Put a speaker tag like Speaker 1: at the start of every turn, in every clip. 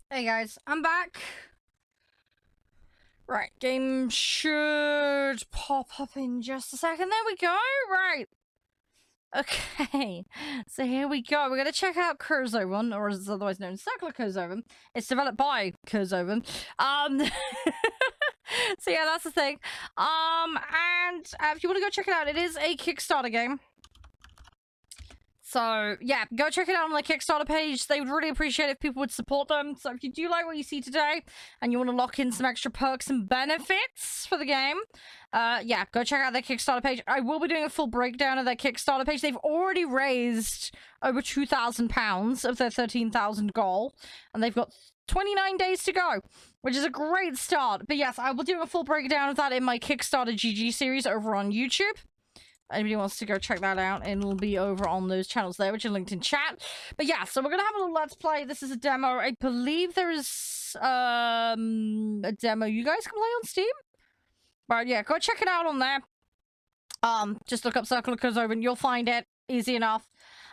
Speaker 1: Hey guys, I'm back. Right, game should pop up in just a second. There we go. Right. Okay, so here we go. We're gonna check out Kerzoven, or as it's otherwise known, Circular Kerzoven. It's developed by Kerzoven. So yeah, that's the thing. And if you want to go check it out, it is a Kickstarter game. So, yeah, go check it out on the Kickstarter page. They would really appreciate it if people would support them. So if you do like what you see today, and you want to lock in some extra perks and benefits for the game, yeah, go check out their Kickstarter page. I will be doing a full breakdown of their Kickstarter page. They've already raised over £2,000 of their 13,000 goal, and they've got 29 days to go, which is a great start. But yes, I will do a full breakdown of that in my Kickstarter GG series over on YouTube. Anybody wants to go check that out, and it'll be over on those channels there, which are linked in chat. But yeah, so we're gonna have a little let's play. This is a demo. I believe there is a demo you guys can play on Steam. But yeah, go check it out on there. Just look up Circular Kerzoven, you'll find it. Easy enough.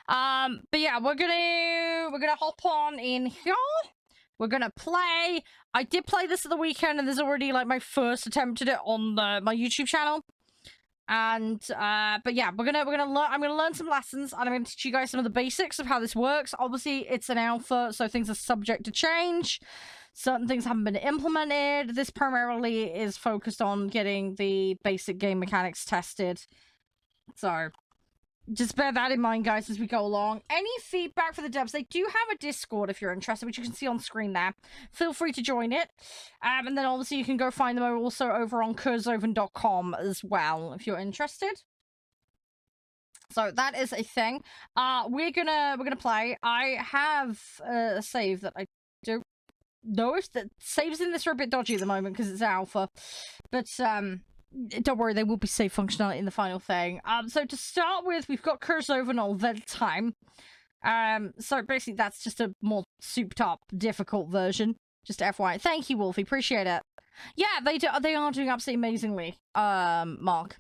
Speaker 1: But yeah, we're gonna hop on in here. We're gonna play. I did play this at the weekend, and there's already like my first attempt at it on my YouTube channel. And but yeah, I'm gonna learn some lessons, and I'm gonna teach you guys some of the basics of how this works. Obviously it's an alpha, so things are subject to change. Certain things haven't been implemented. This primarily is focused on getting the basic game mechanics tested, so just bear that in mind, guys, as we go along. Any feedback for the devs? They do have a Discord if you're interested, which you can see on screen there. Feel free to join it. And then obviously you can go find them also over on kerzoven.com as well, if you're interested. So that is a thing. We're gonna play. I have a save that I don't know if that saves in this are a bit dodgy at the moment because it's alpha. But don't worry, there will be save functionality in the final thing. So to start with, we've got Kerzoven all the time. So basically that's just a more souped up, difficult version. Just FYI. Thank you, Wolfie. Appreciate it. Yeah, they are doing absolutely amazingly, Mark.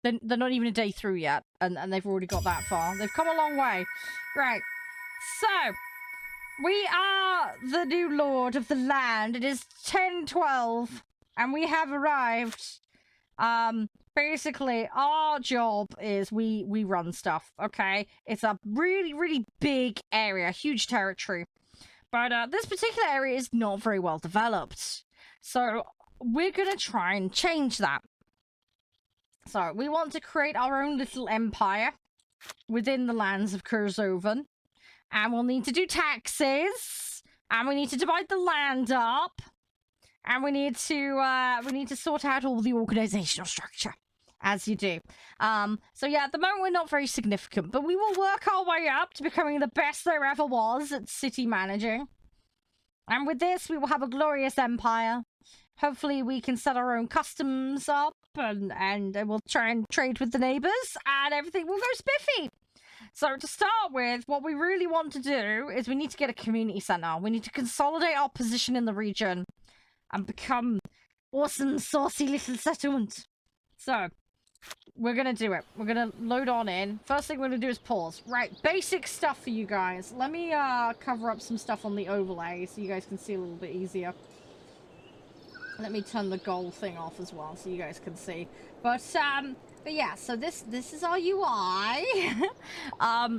Speaker 1: They're not even a day through yet, and they've already got that far. They've come a long way. Right. So, we are the new lord of the land. It is 10:12, and we have arrived. Basically, our job is we run stuff, okay? It's a really, really big area, huge territory. But this particular area is not very well developed. So we're gonna try and change that. So we want to create our own little empire within the lands of Kerzoven. And we'll need to do taxes. And we need to divide the land up. And we need to sort out all the organizational structure, as you do. So yeah, at the moment we're not very significant, but we will work our way up to becoming the best there ever was at city managing. And with this, we will have a glorious empire. Hopefully we can set our own customs up, and we'll try and trade with the neighbors, and everything will go spiffy. So to start with, what we really want to do is we need to get a community center. We need to consolidate our position in the region and become awesome, saucy little settlement. So, we're gonna do it. We're gonna load on in. First thing we're gonna do is pause. Right, basic stuff for you guys. Let me cover up some stuff on the overlay so you guys can see a little bit easier. Let me turn the goal thing off as well so you guys can see. But yeah, so this is our UI.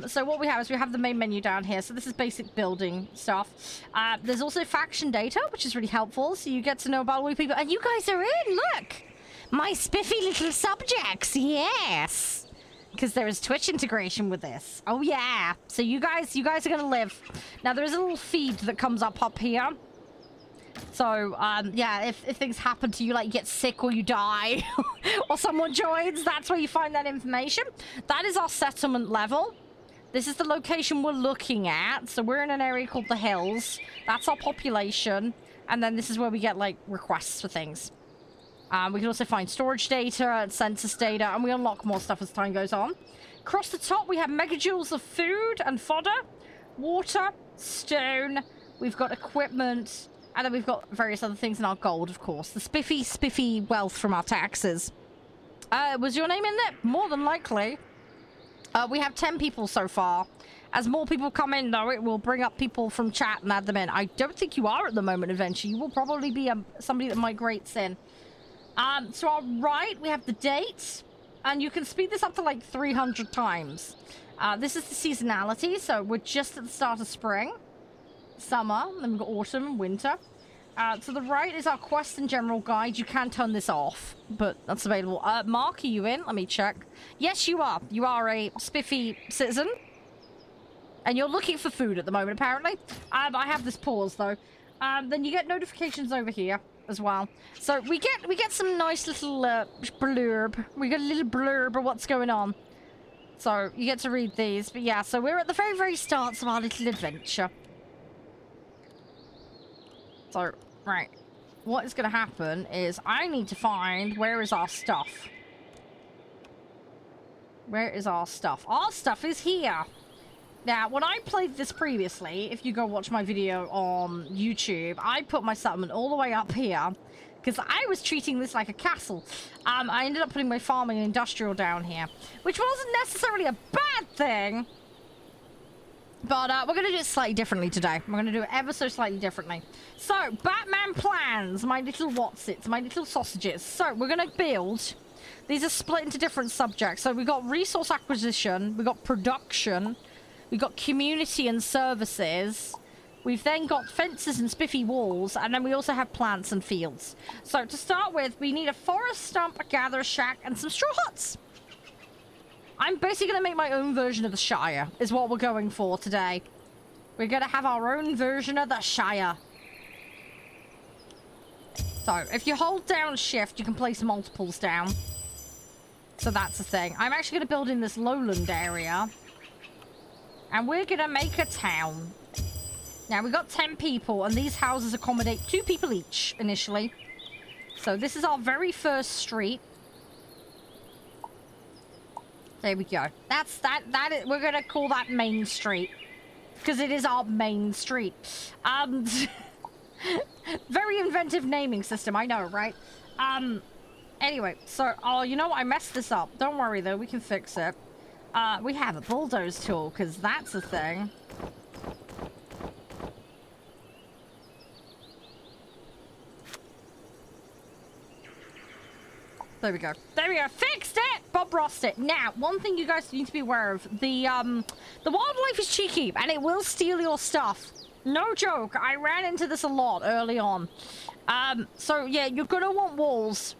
Speaker 1: So what we have is we have the main menu down here. So this is basic building stuff. There's also faction data, which is really helpful. So you get to know about all the people. And you guys are in, look! My spiffy little subjects, yes! Because there is Twitch integration with this. Oh yeah! So you guys are gonna live. Now there is a little feed that comes up here. So, yeah, if things happen to you, like you get sick or you die, or someone joins, that's where you find that information. That is our settlement level. This is the location we're looking at. So we're in an area called the Hills. That's our population. And then this is where we get, like, requests for things. We can also find storage data and census data, and we unlock more stuff as time goes on. Across the top, we have megajoules of food and fodder, water, stone. We've got equipment. And then we've got various other things in our gold, of course. The spiffy wealth from our taxes. Was your name in there? More than likely. We have 10 people so far. As more people come in, though, it will bring up people from chat and add them in. I don't think you are at the moment, Adventure. You will probably be somebody that migrates in. To our right, we have the dates. And you can speed this up to like 300 times. This is the seasonality, so we're just at the start of spring. Summer, then we've got autumn and winter. To the right is our quest and general guide. You can turn this off, but that's available. Mark, are you in? Let me check. Yes, you are. You are a spiffy citizen. And you're looking for food at the moment, apparently. I have this pause, though. Then you get notifications over here as well. So we get some nice little blurb. We get a little blurb of what's going on. So you get to read these. But yeah, so we're at the very, very start of our little adventure. So, right. What is going to happen is I need to find where is our stuff. Where is our stuff? Our stuff is here. Now, when I played this previously, if you go watch my video on YouTube, I put my settlement all the way up here because I was treating this like a castle. I ended up putting my farming and industrial down here, which wasn't necessarily a bad thing. But we're going to do it slightly differently today. We're going to do it ever so slightly differently. So, Batman plans, my little whatsits, my little sausages. So, we're going to build. These are split into different subjects. So, we've got resource acquisition, we've got production, we've got community and services. We've then got fences and spiffy walls, and then we also have plants and fields. So, to start with, we need a forest stump, a gatherer shack, and some straw huts. I'm basically going to make my own version of the Shire, is what we're going for today. We're going to have our own version of the Shire. So, if you hold down shift, you can place multiples down. So that's the thing. I'm actually going to build in this lowland area. And we're going to make a town. Now, we've got 10 people, and these houses accommodate 2 people each, initially. So, this is our very first street. There we go. We're going to call that Main Street. Because it is our main street. Very inventive naming system, I know, right? Anyway, so, oh, you know what? I messed this up. Don't worry, though. We can fix it. We have a bulldoze tool, because that's a thing. There we go. There we go. Fixed it! Bob Rossed it. Now, one thing you guys need to be aware of. The wildlife is cheeky, and it will steal your stuff. No joke. I ran into this a lot early on. So, yeah, you're gonna want walls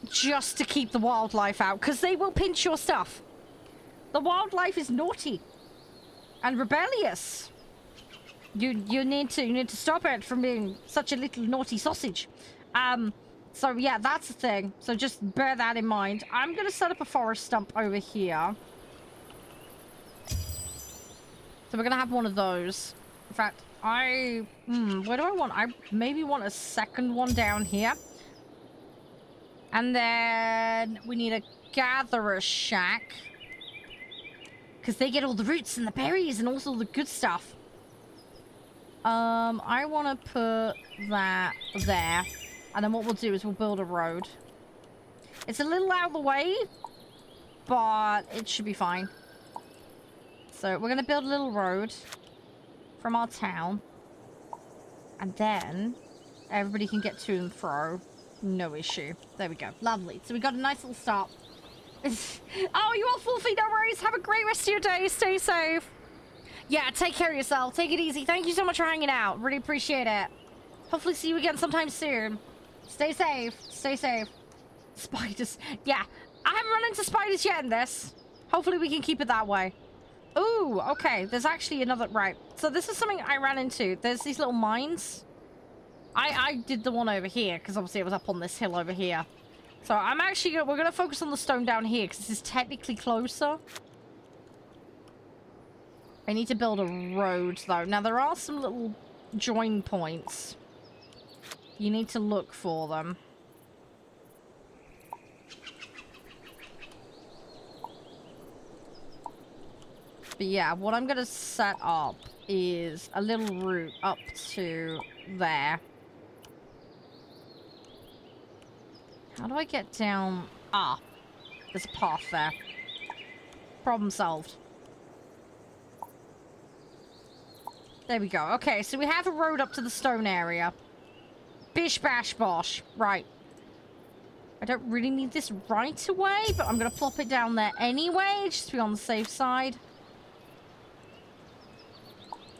Speaker 1: just to keep the wildlife out, because they will pinch your stuff. The wildlife is naughty and rebellious. You need to stop it from being such a little naughty sausage. So yeah, that's the thing. So just bear that in mind. I'm gonna set up a forest stump over here. So we're gonna have one of those. In fact, where do I want? I maybe want a second one down here. And then we need a gatherer shack. Because they get all the roots and the berries and also the good stuff. I want to put that there. And then what we'll do is we'll build a road. It's a little out of the way, but it should be fine. So we're going to build a little road from our town. And then everybody can get to and fro. No issue. There we go. Lovely. So we got a nice little start. Oh, you all Wolfie, no worries. Have a great rest of your day. Stay safe. Yeah, take care of yourself. Take it easy. Thank you so much for hanging out. Really appreciate it. Hopefully see you again sometime soon. Stay safe. Stay safe. Spiders. Yeah, I haven't run into spiders yet in this. Hopefully we can keep it that way. Ooh, okay. There's actually another... Right. So this is something I ran into. There's these little mines. I did the one over here because obviously it was up on this hill over here. So I'm actually... We're going to focus on the stone down here because this is technically closer. I need to build a road though. Now there are some little join points. You need to look for them. But yeah, what I'm going to set up is a little route up to there. How do I get down? Ah, there's a path there. Problem solved. There we go. Okay, so we have a road up to the stone area. Bish bash bosh. Right. I don't really need this right away, but I'm going to plop it down there anyway, just to be on the safe side.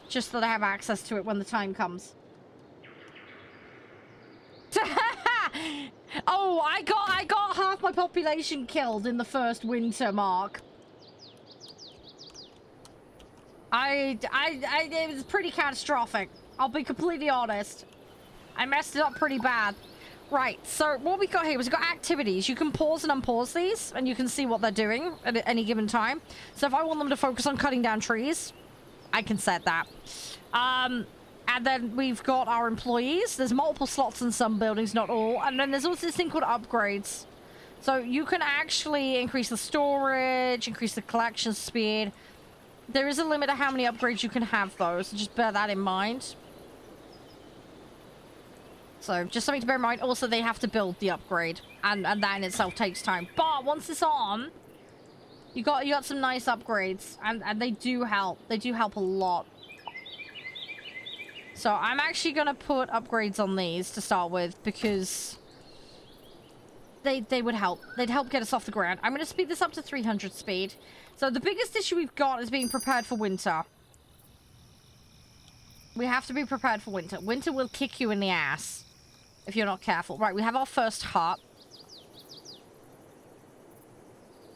Speaker 1: Just so that I have access to it when the time comes. Oh, I got half my population killed in the first winter, Mark. It was pretty catastrophic. I'll be completely honest. I messed it up pretty bad. Right, so what we got here is we've got activities. You can pause and unpause these, and you can see what they're doing at any given time. So if I want them to focus on cutting down trees, I can set that. And then we've got our employees. There's multiple slots in some buildings, not all. And then there's also this thing called upgrades. So you can actually increase the storage, increase the collection speed. There is a limit to how many upgrades you can have, though, so just bear that in mind. So, just something to bear in mind. Also, they have to build the upgrade, and that in itself takes time. But once it's on, you got some nice upgrades, and they do help. They do help a lot. So, I'm actually gonna put upgrades on these to start with, because they would help. They'd help get us off the ground. I'm gonna speed this up to 300 speed. So, the biggest issue we've got is being prepared for winter. We have to be prepared for winter. Winter will kick you in the ass if you're not careful. Right, we have our first hut.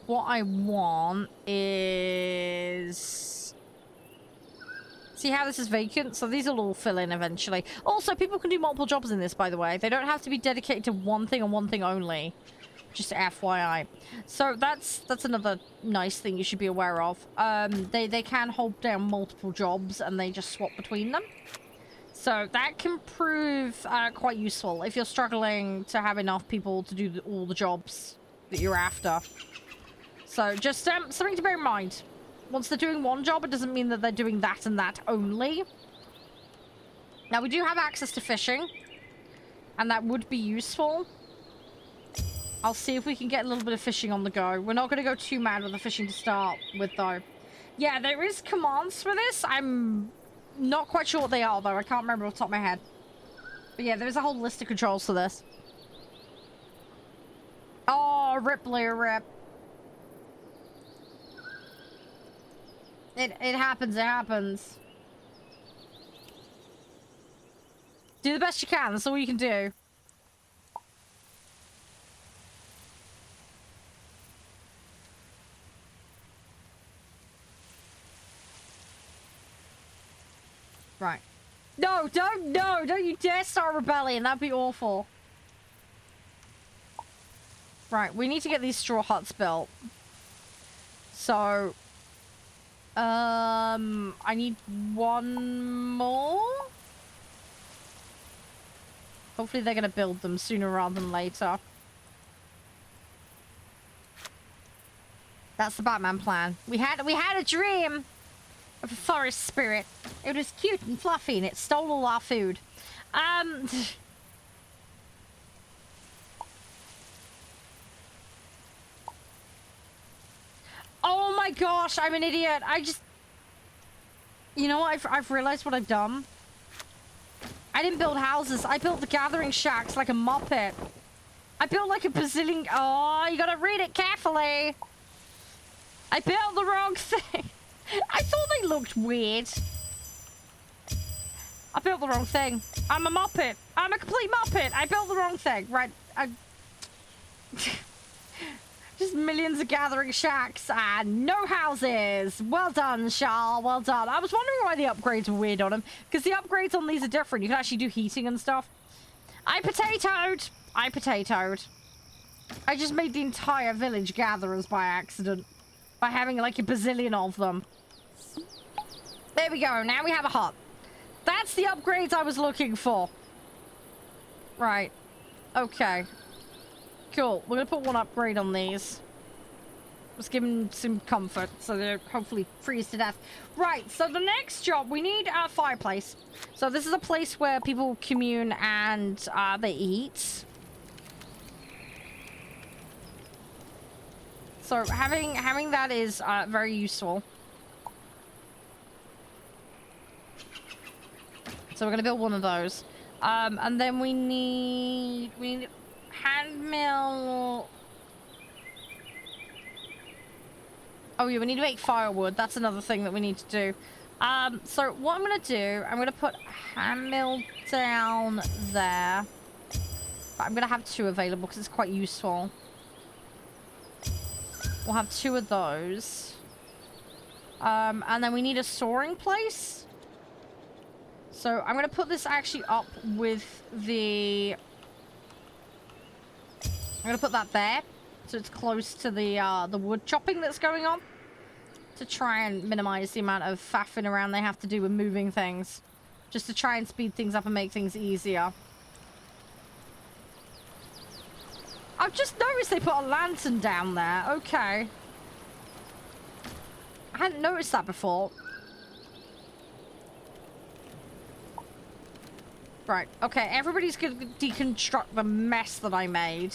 Speaker 1: What I want is... See how this is vacant? So these will all fill in eventually. Also, people can do multiple jobs in this, by the way. They don't have to be dedicated to one thing and one thing only. Just FYI. So that's another nice thing you should be aware of. They can hold down multiple jobs and they just swap between them. So that can prove quite useful if you're struggling to have enough people to do all the jobs that you're after. So just something to bear in mind. Once they're doing one job, it doesn't mean that they're doing that and that only. Now, we do have access to fishing, and that would be useful. I'll see if we can get a little bit of fishing on the go. We're not going to go too mad with the fishing to start with, though. Yeah, there is commands for this. I'm not quite sure what they are, though. I can't remember off the top of my head. But yeah, there's a whole list of controls for this. Oh, Ripley, rip. It happens, it happens. Do the best you can. That's all you can do. Right. No, don't you dare start a rebellion. That'd be awful. Right, we need to get these straw huts built. So, I need one more. Hopefully they're gonna build them sooner rather than later. That's the Batman plan. We had a dream of a forest spirit. It was cute and fluffy and it stole all our food. Oh my gosh, I'm an idiot. You know what? I've realized what I've done. I didn't build houses. I built the gathering shacks like a muppet. I built like a bazillion... Oh, you gotta read it carefully. I built the wrong thing. I thought they looked weird. I built the wrong thing. I'm a muppet. I'm a complete muppet. I built the wrong thing. Right. Just millions of gathering shacks and no houses. Well done, Charles. Well done. I was wondering why the upgrades were weird on them. Because the upgrades on these are different. You can actually do heating and stuff. I potatoed. I just made the entire village gatherers by accident. By having like a bazillion of them. There we go. Now we have a hut. That's the upgrades I was looking for. Right. Okay. Cool. We're gonna put one upgrade on these. Let's give them some comfort so they're hopefully freeze to death. Right, so the next job, we need a fireplace. So this is a place where people commune and they eat. So having that is very useful. So we're gonna build one of those. And then we need hand mill. Oh yeah, we need to make firewood. That's another thing that we need to do. So what I'm gonna do, I'm gonna put hand mill down there. But I'm gonna have 2 available because it's quite useful. We'll have 2 of those. And then we need a storing place. So I'm gonna put this actually up with the... I'm gonna put that there, so it's close to the wood chopping that's going on, to try and minimize the amount of faffing around they have to do with moving things, just to try and speed things up and make things easier. I've just noticed they put a lantern down there. Okay. I hadn't noticed that before. Right, okay, everybody's gonna deconstruct the mess that I made.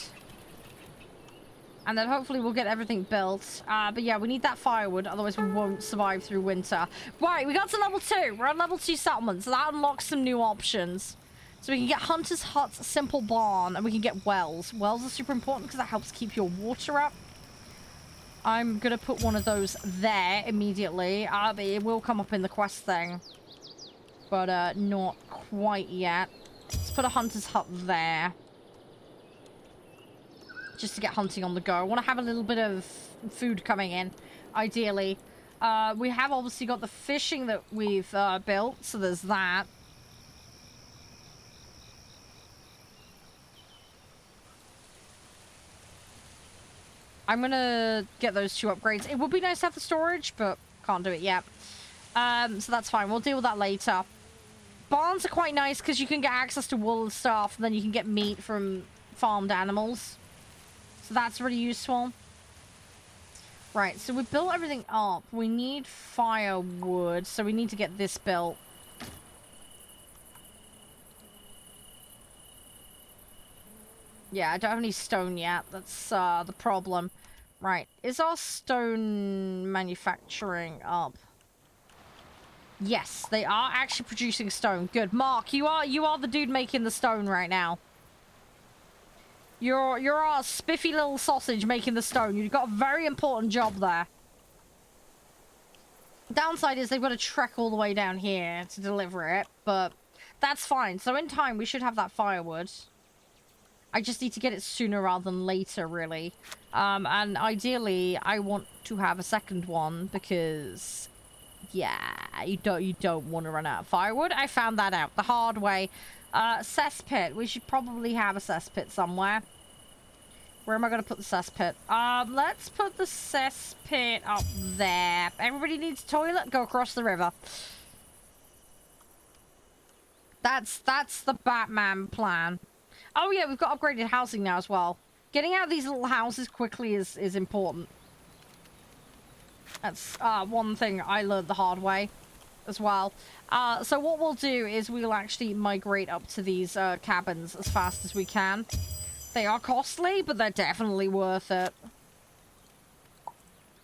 Speaker 1: And then hopefully we'll get everything built. But yeah, we need that firewood, otherwise we won't survive through winter. Right, we got to level 2. We're on level 2 settlement, so that unlocks some new options. So we can get Hunter's Hut, Simple Barn, and we can get wells. Wells are super important because that helps keep your water up. I'm gonna put one of those there immediately. It will come up in the quest thing. But not quite yet. Let's put a Hunter's Hut there. Just to get hunting on the go. I want to have a little bit of food coming in, ideally. We have obviously got the fishing that we've built, so there's that. I'm gonna get those 2 upgrades. It would be nice to have the storage, but can't do it yet. So that's fine. We'll deal with that later. Barns are quite nice because you can get access to wool and stuff, and then you can get meat from farmed animals. So that's really useful. Right, so we built everything up. We need firewood, so we need to get this built. Yeah, I don't have any stone yet. That's the problem. Right, is our stone manufacturing up? Yes, they are actually producing stone. Good. Mark, you are the dude making the stone right now. You're our spiffy little sausage making the stone. You've got a very important job there. Downside is they've got to trek all the way down here to deliver it, but that's fine. So in time, we should have that firewood. I just need to get it sooner rather than later, really. And ideally, I want to have a second one because, yeah, you don't want to run out of firewood. I found that out the hard way. Cesspit. We should probably have a cesspit somewhere. Where am I going to put the cesspit? Let's put the cesspit up there. Everybody needs a toilet. Go across the river. That's the Batman plan. Oh yeah, we've got upgraded housing now as well. Getting out of these little houses quickly is important. That's one thing I learned the hard way as well. So what we'll do is we'll actually migrate up to these cabins as fast as we can. They are costly, but they're definitely worth it.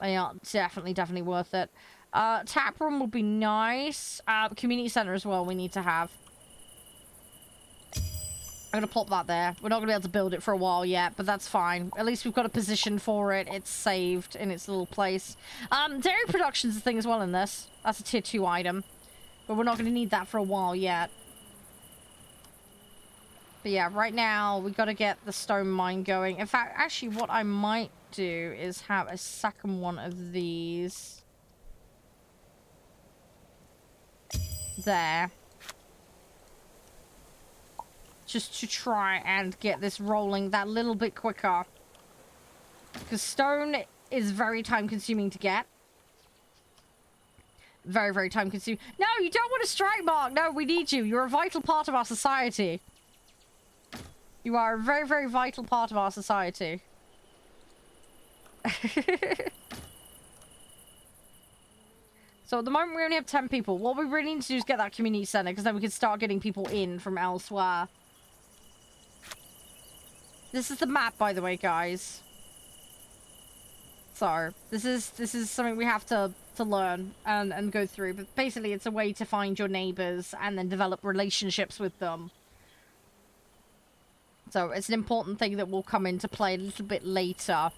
Speaker 1: They are definitely worth it. Tap room would be nice. Community center as well we need to have. I'm gonna plop that there. We're not gonna be able to build it for a while yet, but that's fine. At least we've got a position for it. It's saved in its little place. Dairy production's a thing as well in this. That's a tier 2 item. But we're not gonna need that for a while yet. But yeah, right now, we gotta get the stone mine going. In fact, actually, what I might do is have a second one of these. There. Just to try and get this rolling that little bit quicker. Because stone is very time-consuming to get. Very time-consuming. No, you don't want to strike, Mark! No, we need you. You're a vital part of our society. You are a very vital part of our society. So at the moment, we only have 10 people. What we really need to do is get that community center, because then we can start getting people in from elsewhere. This is the map, by the way, guys. So, this is something we have to to learn and go through. But basically, it's a way to find your neighbors and then develop relationships with them. So it's an important thing that will come into play a little bit later.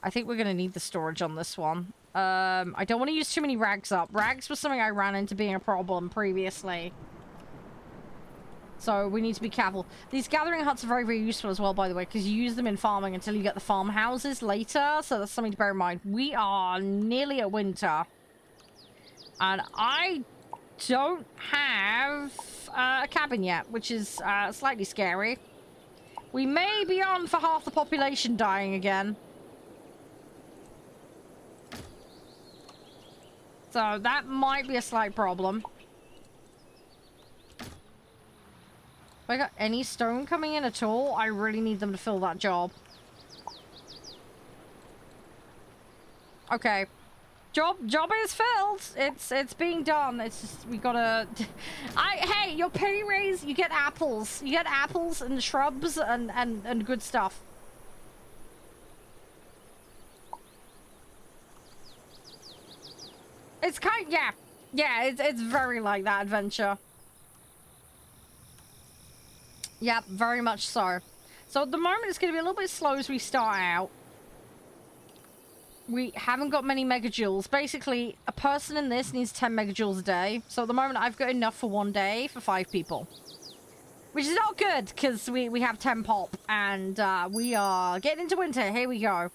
Speaker 1: I think we're going to need the storage on this one. I don't want to use too many rags up. Rags was something I ran into being a problem previously. So we need to be careful. These gathering huts are very, very useful as well, by the way, because you use them in farming until you get the farmhouses later. So that's something to bear in mind. We are nearly at winter. And I don't have a cabin yet, which is slightly scary. We may be on for half the population dying again. So that might be a slight problem. If I got any stone coming in at all, I really need them to fill that job. Okay. Job is filled. It's being done. It's just we gotta hey, your pay raise, you get apples. You get apples and shrubs and good stuff. It's kind of, yeah, it's very like that adventure. Yep, very much so. So at the moment it's going to be a little bit slow as we start out. We haven't got many megajoules. Basically, a person in this needs 10 megajoules a day. So at the moment I've got enough for one day for 5 people. Which is not good, because we have 10 pop. And we are getting into winter. Here we go.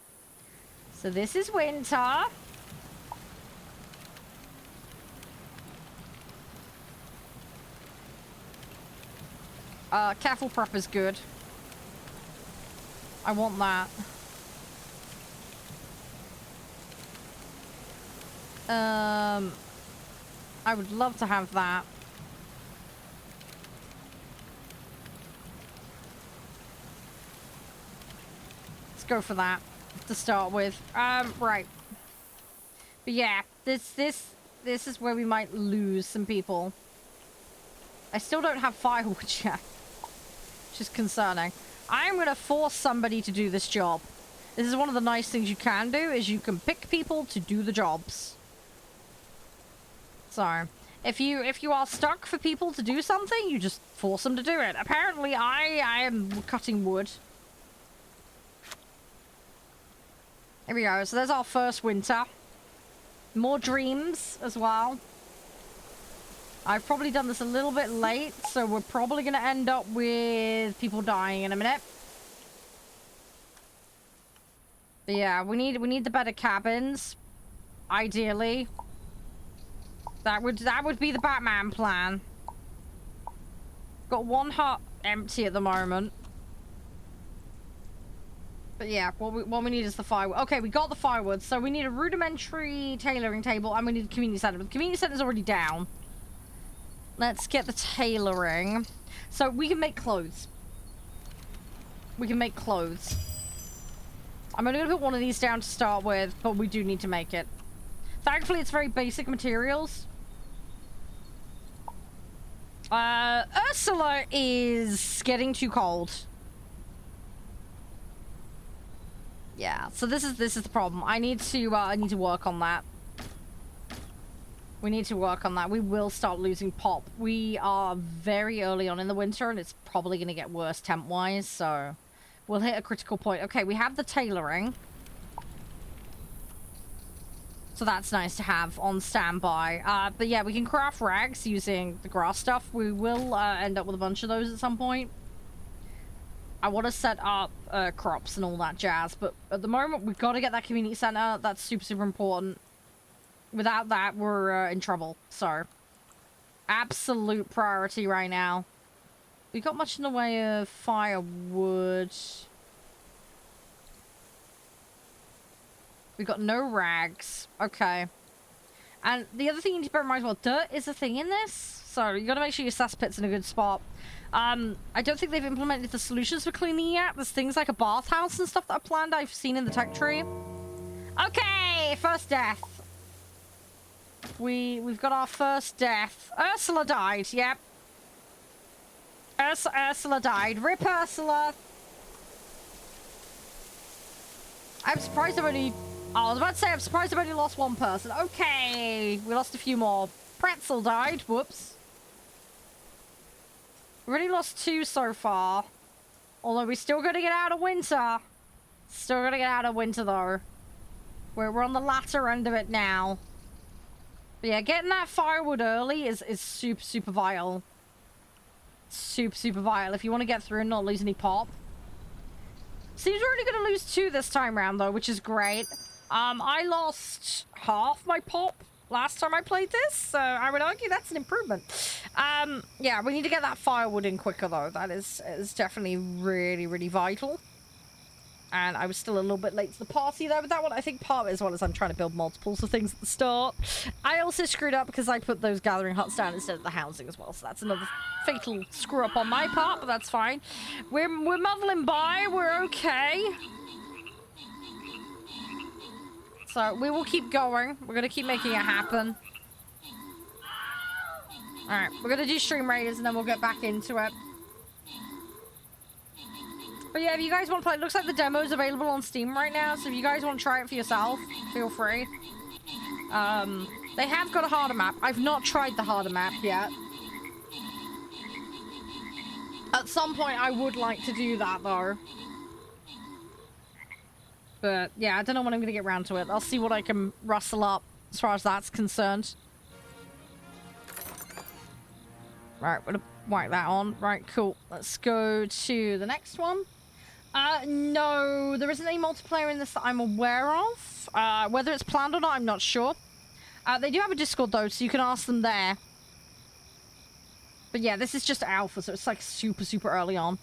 Speaker 1: So this is winter. Careful prep is good. I want that. I would love to have that. Let's go for that to start with. Right. But yeah, this is where we might lose some people. I still don't have firewood yet, which is concerning. I'm going to force somebody to do this job. This is one of the nice things you can do, is you can pick people to do the jobs. So, if you are stuck for people to do something, you just force them to do it. Apparently, I am cutting wood. Here we go. So there's our first winter. More dreams as well. I've probably done this a little bit late, so we're probably going to end up with people dying in a minute. But yeah, we need the better cabins, ideally. That would be the Batman plan. Got one hut empty at the moment. But yeah, what we need is the firewood. Okay, we got the firewood, so we need a rudimentary tailoring table, and we need a community center. But the community center's already down. Let's get the tailoring. So we can make clothes. We can make clothes. I'm only going to put one of these down to start with, but we do need to make it. Thankfully, it's very basic materials. Ursula is getting too cold. Yeah, so this is the problem. I need to work on that. We need to work on that. We will start losing pop. We are very early on in the winter, and it's probably going to get worse temp-wise, so we'll hit a critical point. Okay, we have the tailoring. So that's nice to have on standby. But yeah, we can craft rags using the grass stuff. We will end up with a bunch of those at some point. I want to set up crops and all that jazz, but at the moment, we've got to get that community center. That's super, super important. Without that, we're in trouble. So, absolute priority right now. We got much in the way of firewood. We got no rags. Okay. And the other thing you need to bear in mind as well, dirt is a thing in this. So, you got to make sure your cesspit's in a good spot. I don't think they've implemented the solutions for cleaning yet. There's things like a bathhouse and stuff that are planned I've seen in the tech tree. Okay, first death. We've got our first death. Ursula died, yep. Ursula died. Rip Ursula. I'm surprised I've only... Oh, I was about to say, I'm surprised I've only lost one person. Okay, we lost a few more. Pretzel died. Whoops. We already lost 2 so far. Although we're still gonna get out of winter. Still gonna get out of winter, though. We're on the latter end of it now. But yeah, getting that firewood early is super, super vital. Super, super vital if you want to get through and not lose any pop. Seems we're only going to lose 2 this time round, though, which is great. I lost half my pop last time I played this, so I would argue that's an improvement. Yeah, we need to get that firewood in quicker, though. That is definitely really, really vital. And I was still a little bit late to the party there with that one. I think part of it as well as I'm trying to build multiples of things at the start. I also screwed up because I put those gathering huts down instead of the housing as well. So that's another fatal screw up on my part, but that's fine. We're muddling by. We're okay. So we will keep going. We're going to keep making it happen. Alright, we're going to do Stream Raiders and then we'll get back into it. But yeah, if you guys want to play, it looks like the demo is available on Steam right now. So if you guys want to try it for yourself, feel free. They have got a harder map. I've not tried the harder map yet. At some point, I would like to do that, though. But yeah, I don't know when I'm going to get around to it. I'll see what I can rustle up as far as that's concerned. Right, we're going to whack that on. Right, cool. Let's go to the next one. No, there isn't any multiplayer in this that I'm aware of. Whether it's planned or not, I'm not sure. They do have a Discord, though, so you can ask them there. But yeah, this is just alpha, so it's like super, super early on.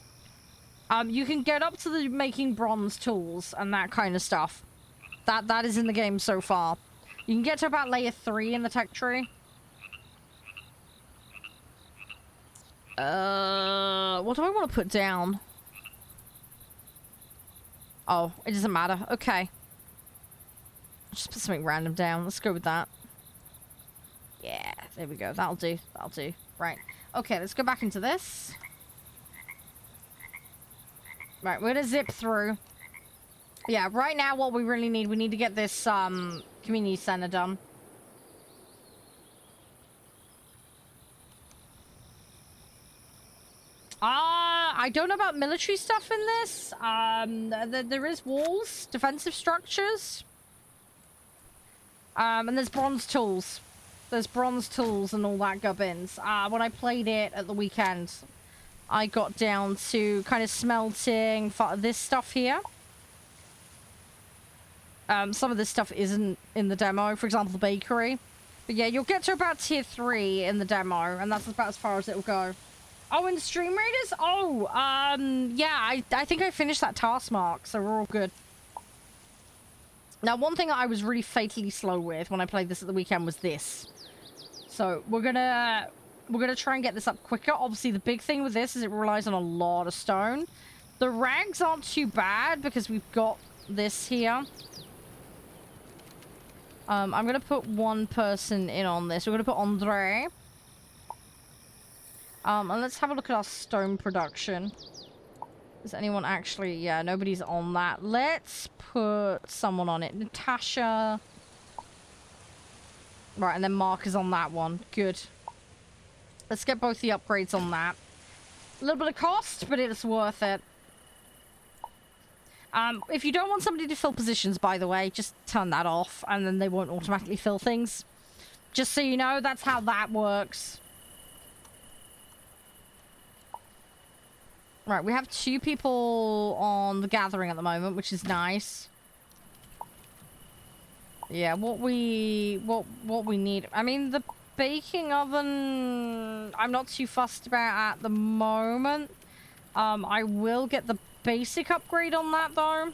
Speaker 1: You can get up to the making bronze tools and that kind of stuff. That is in the game so far. You can get to about layer 3 in the tech tree. What do I want to put down? Oh, it doesn't matter. Okay. Just put something random down. Let's go with that. Yeah, there we go. That'll do. That'll do. Right. Okay, let's go back into this. Right, we're gonna zip through. Yeah, right now what we really need, we need to get this community center done. I don't know about military stuff in this. There is walls, defensive structures. And there's bronze tools. There's bronze tools and all that gubbins. When I played it at the weekend, I got down to kind of smelting this stuff here. Some of this stuff isn't in the demo, for example, the bakery. But yeah, you'll get to about tier 3 in the demo, and that's about as far as it'll go. Oh, and Stream Raiders? Oh, yeah, I think I finished that task mark, so we're all good. Now, one thing that I was really fatally slow with when I played this at the weekend was this. So, we're gonna try and get this up quicker. Obviously, the big thing with this is it relies on a lot of stone. The rags aren't too bad because we've got this here. I'm gonna put one person in on this. We're gonna put Andre. And let's have a look at our stone production. Is anyone actually... Yeah, nobody's on that. Let's put someone on it. Natasha. Right, and then Mark is on that one. Good. Let's get both the upgrades on that. A little bit of cost, but it's worth it. If you don't want somebody to fill positions, by the way, just turn that off, and then they won't automatically fill things. Just so you know, that's how that works. Right, we have 2 people on the gathering at the moment, which is nice. Yeah, what we need... I mean, the baking oven... I'm not too fussed about at the moment. I will get the basic upgrade on that, though.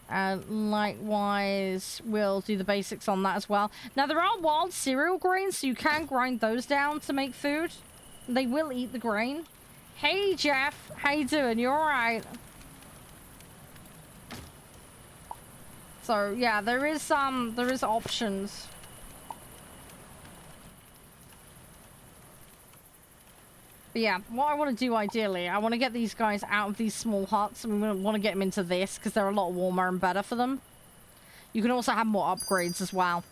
Speaker 1: And likewise, we'll do the basics on that as well. Now, there are wild cereal grains, so you can grind those down to make food. They will eat the grain. Hey, Jeff. How you doing? You alright? So, yeah, there is options. But yeah, what I want to do ideally, I want to get these guys out of these small huts, and we want to get them into this because they're a lot warmer and better for them. You can also have more upgrades as well,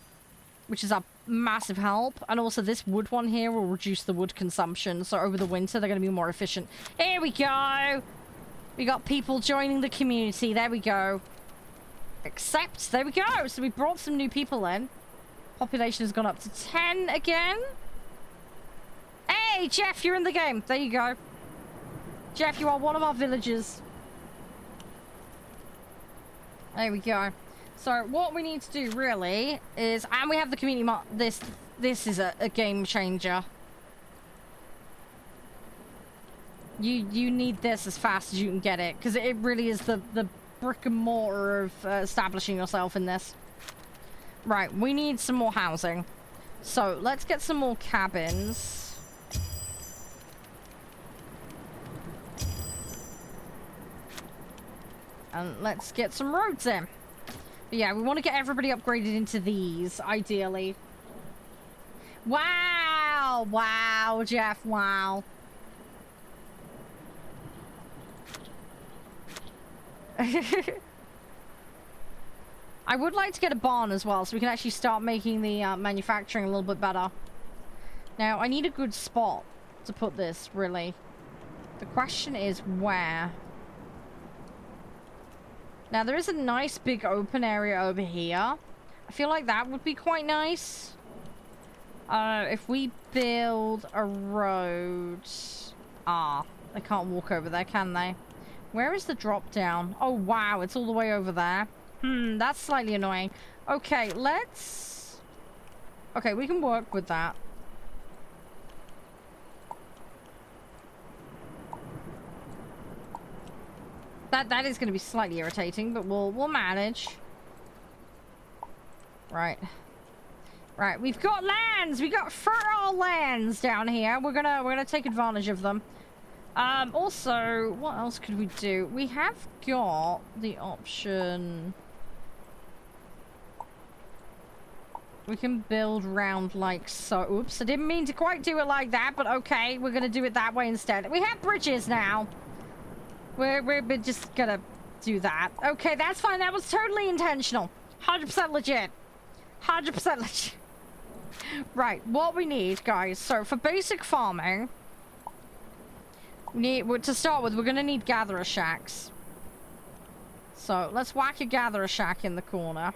Speaker 1: which is a massive help. And also this wood one here will reduce the wood consumption, so over the winter they're going to be more efficient. Here we go! We got people joining the community. There we go. Accept. There we go. So we brought some new people in. Population has gone up to 10 again. Hey, Jeff, you're in the game. There you go. Jeff, you are one of our villagers. There we go. So what we need to do really is, and we have the community this is a game changer. You need this as fast as you can get it, because it really is the brick and mortar of establishing yourself in this. Right, we need some more housing. So let's get some more cabins. And let's get some roads in. But yeah, we want to get everybody upgraded into these, ideally. Wow! Wow, Jeff, wow. I would like to get a barn as well, so we can actually start making the manufacturing a little bit better. Now, I need a good spot to put this, really. The question is where? Now, there is a nice big open area over here. I feel like that would be quite nice. If we build a road... Ah, they can't walk over there, can they? Where is the drop down? Oh, wow, it's all the way over there. That's slightly annoying. Okay, let's... Okay, we can work with that. That is going to be slightly irritating, but we'll manage. Right. Right, we've got lands! We got fertile lands down here. We're gonna take advantage of them. Also, what else could we do? We have got the option... We can build round like so. Oops, I didn't mean to quite do it like that, but okay, we're gonna do it that way instead. We have bridges now. We're just gonna do that. Okay, that's fine. That was totally intentional. 100% legit. 100% legit. Right, what we need, guys. So for basic farming, we need, to start with, we're gonna need gatherer shacks. So let's whack a gatherer shack in the corner.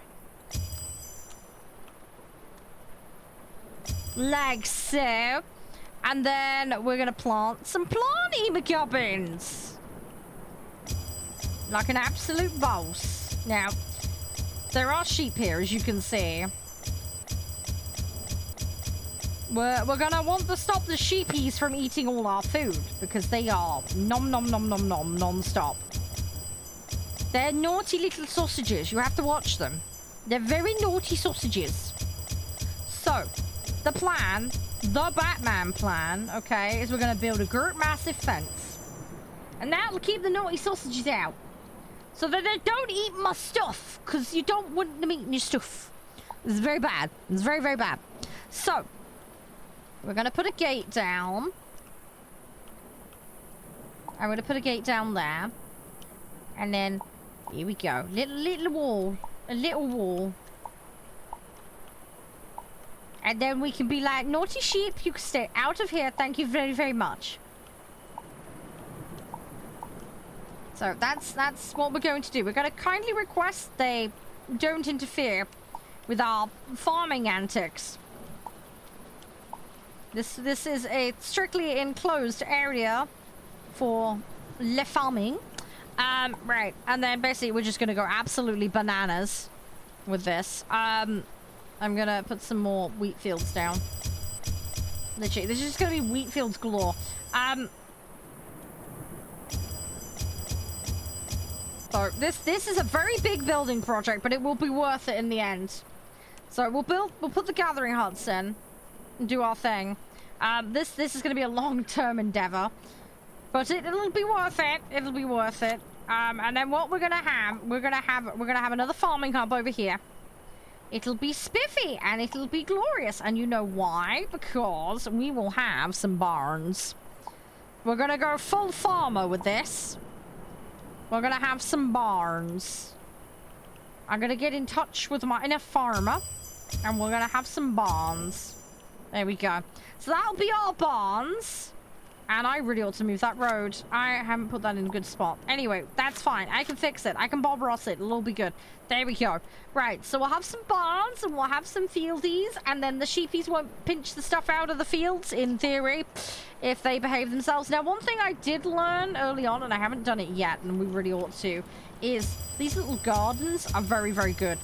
Speaker 1: Like so. And then we're gonna plant some planty gubbins. Like an absolute boss. Now, there are sheep here, as you can see. We're gonna want to stop the sheepies from eating all our food, because they are nom nom nom nom nom non-stop. They're naughty little sausages. You have to watch them. They're very naughty sausages. So, the plan, the Batman plan, okay, is we're gonna build a great massive fence. And that'll keep the naughty sausages out. So that they don't eat my stuff, because you don't want them eating your stuff. It's very bad. It's very, very bad. So, we're going to put a gate down. I'm going to put a gate down there. And then, here we go. Little wall. A little wall. And then we can be like, naughty sheep, you can stay out of here. Thank you very, very much. So that's what we're going to do. We're going to kindly request they don't interfere with our farming antics. This is a strictly enclosed area for le farming. Right, and then basically we're just going to go absolutely bananas with this. I'm going to put some more wheat fields down. Literally, this is just going to be wheat fields galore. So this is a very big building project, but it will be worth it in the end. So we'll put the gathering huts in and do our thing. This is going to be a long-term endeavor, but it'll be worth it. It'll be worth it. And then what we're gonna have another farming hub over here. It'll be spiffy and it'll be glorious, and you know why? Because we will have some barns. We're gonna go full farmer with this. We're gonna have some barns. I'm gonna get in touch with my inner farmer. And we're gonna have some barns. There we go. So that'll be our barns. And I really ought to move that road. I haven't put that in a good spot. Anyway, that's fine. I can fix it. I can Bob Ross it. It'll all be good. There we go. Right, so we'll have some barns and we'll have some fieldies. And then the sheepies won't pinch the stuff out of the fields, in theory, if they behave themselves. Now, one thing I did learn early on, and I haven't done it yet, and we really ought to, is these little gardens are very, very good.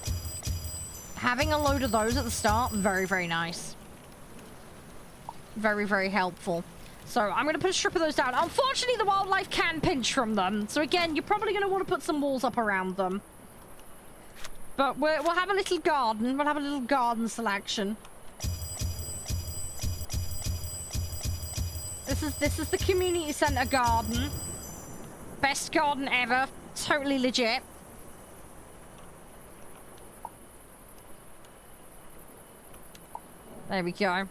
Speaker 1: Having a load of those at the start, very, very nice. Very, very helpful. So I'm going to put a strip of those down. Unfortunately, the wildlife can pinch from them. So again, you're probably going to want to put some walls up around them. But we'll have a little garden. We'll have a little garden selection. This is the community center garden. Best garden ever. Totally legit. There we go.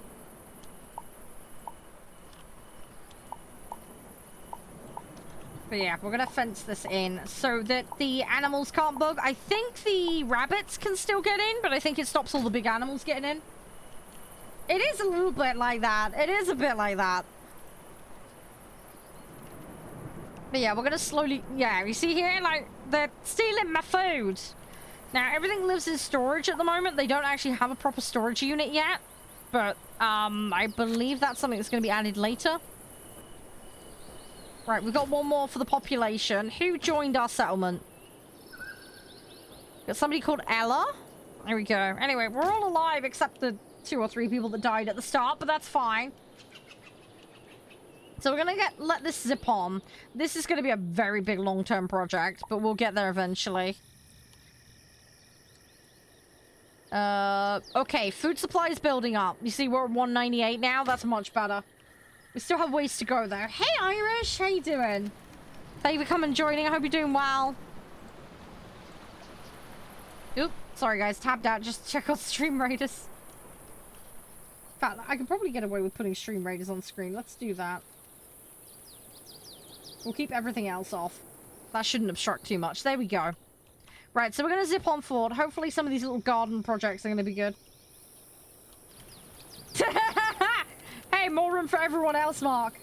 Speaker 1: But yeah, we're gonna fence this in so that the animals can't bug. I think the rabbits can still get in, but I think it stops all the big animals getting in. It is a little bit like that. It is a bit like that. But yeah, we're gonna slowly... Yeah, you see here? Like, they're stealing my food. Now, everything lives in storage at the moment. They don't actually have a proper storage unit yet. But, I believe that's something that's gonna be added later. Right, we've got one more for the population. Who joined our settlement? Got somebody called Ella. There we go. Anyway, we're all alive except the 2 or 3 people that died at the start, but that's fine. So we're gonna let this zip on. This is gonna be a very big long-term project, but we'll get there eventually. Okay, food supply is building up. You see, we're at 198 now. That's much better. We still have ways to go, though. Hey, Irish! How you doing? Thank you for coming and joining. I hope you're doing well. Oop. Sorry, guys. Tapped out. Just check out Stream Raiders. In fact, I could probably get away with putting Stream Raiders on screen. Let's do that. We'll keep everything else off. That shouldn't obstruct too much. There we go. Right, so we're going to zip on forward. Hopefully some of these little garden projects are going to be good. Hey, more room for everyone else, Mark.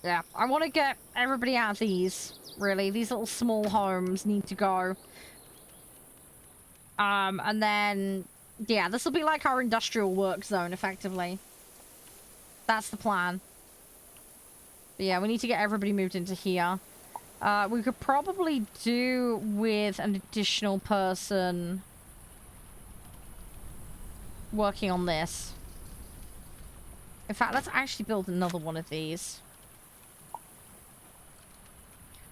Speaker 1: Yeah, I want to get everybody out of these, really. These little small homes need to go. And then, yeah, this will be like our industrial work zone, effectively. That's the plan. But yeah, we need to get everybody moved into here. We could probably do with an additional person working on this. In fact, let's actually build another one of these.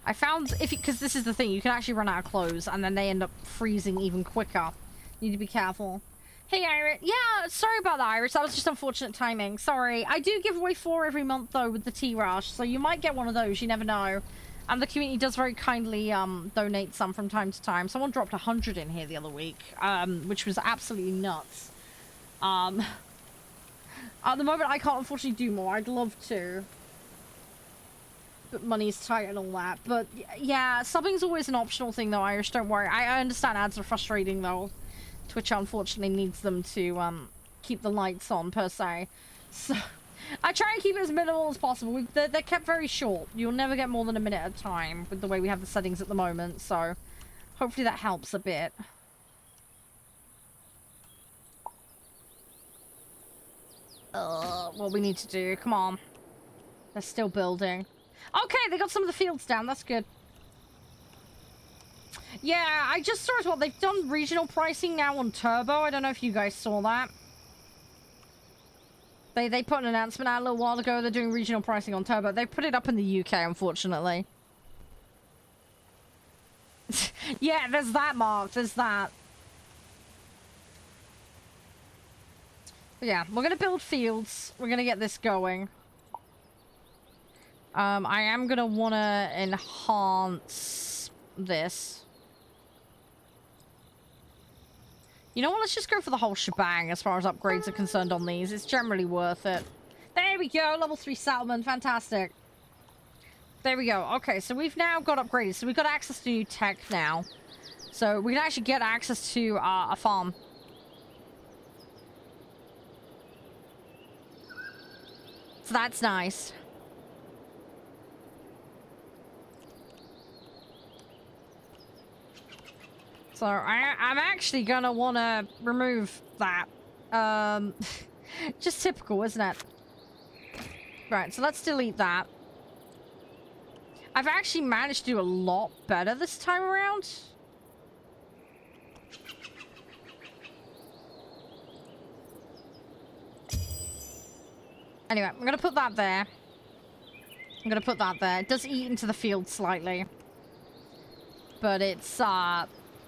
Speaker 1: I found, because this is the thing, you can actually run out of clothes and then they end up freezing even quicker. You need to be careful. Hey, Iris. Yeah, sorry about that, Iris. That was just unfortunate timing. Sorry. I do give away 4 every month, though, with the tea rush, so you might get one of those. You never know. And the community does very kindly donate some from time to time. Someone dropped 100 in here the other week, which was absolutely nuts. At the moment, I can't unfortunately do more. I'd love to. But money's tight and all that. But, yeah, subbing's always an optional thing, though, Irish. Don't worry. I understand ads are frustrating, though. Twitch unfortunately needs them to keep the lights on, per se. So I try and keep it as minimal as possible. They're kept very short. You'll never get more than a minute at a time with the way we have the settings at the moment. So hopefully that helps a bit. What we need to do. Come on. They're still building. Okay, they got some of the fields down. That's good. Yeah, I just saw as well. They've done regional pricing now on Turbo. I don't know if you guys saw that. They put an announcement out a little while ago. They're doing regional pricing on Turbo. They put it up in the UK, unfortunately. Yeah, there's that, Mark. There's that. But yeah, we're going to build fields. We're going to get this going. I am going to want to enhance this. You know what? Let's just go for the whole shebang as far as upgrades are concerned on these. It's generally worth it. There we go. Level 3 settlement. Fantastic. There we go. Okay, so we've now got upgraded. So we've got access to new tech now. So we can actually get access to a farm. So that's nice. So I'm actually gonna want to remove that. Just typical, isn't it? Right, so let's delete that. I've actually managed to do a lot better this time around. Anyway, I'm gonna put that there. I'm gonna put that there. It does eat into the field slightly. But it's,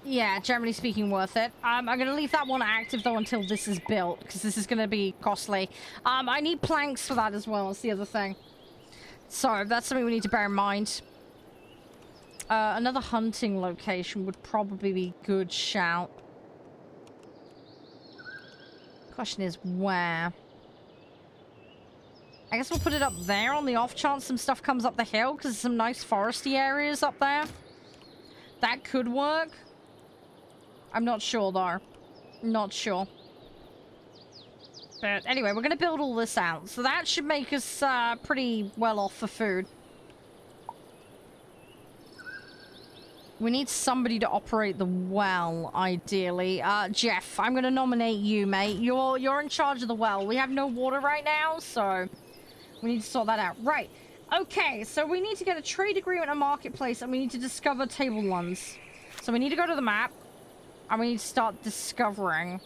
Speaker 1: yeah, generally speaking, worth it. I'm gonna leave that one active, though, until this is built, because this is gonna be costly. I need planks for that as well, that's the other thing. So, that's something we need to bear in mind. Another hunting location would probably be a good shout. Question is, where? I guess we'll put it up there on the off chance some stuff comes up the hill, because there's some nice foresty areas up there. That could work. I'm not sure, though. Not sure. But anyway, we're going to build all this out. So that should make us pretty well off for food. We need somebody to operate the well, ideally. Jeff, I'm going to nominate you, mate. You're in charge of the well. We have no water right now, so we need to sort that out. Right. Okay, so we need to get a trade agreement, a marketplace, and we need to discover table lands. So we need to go to the map. And we need to start discovering.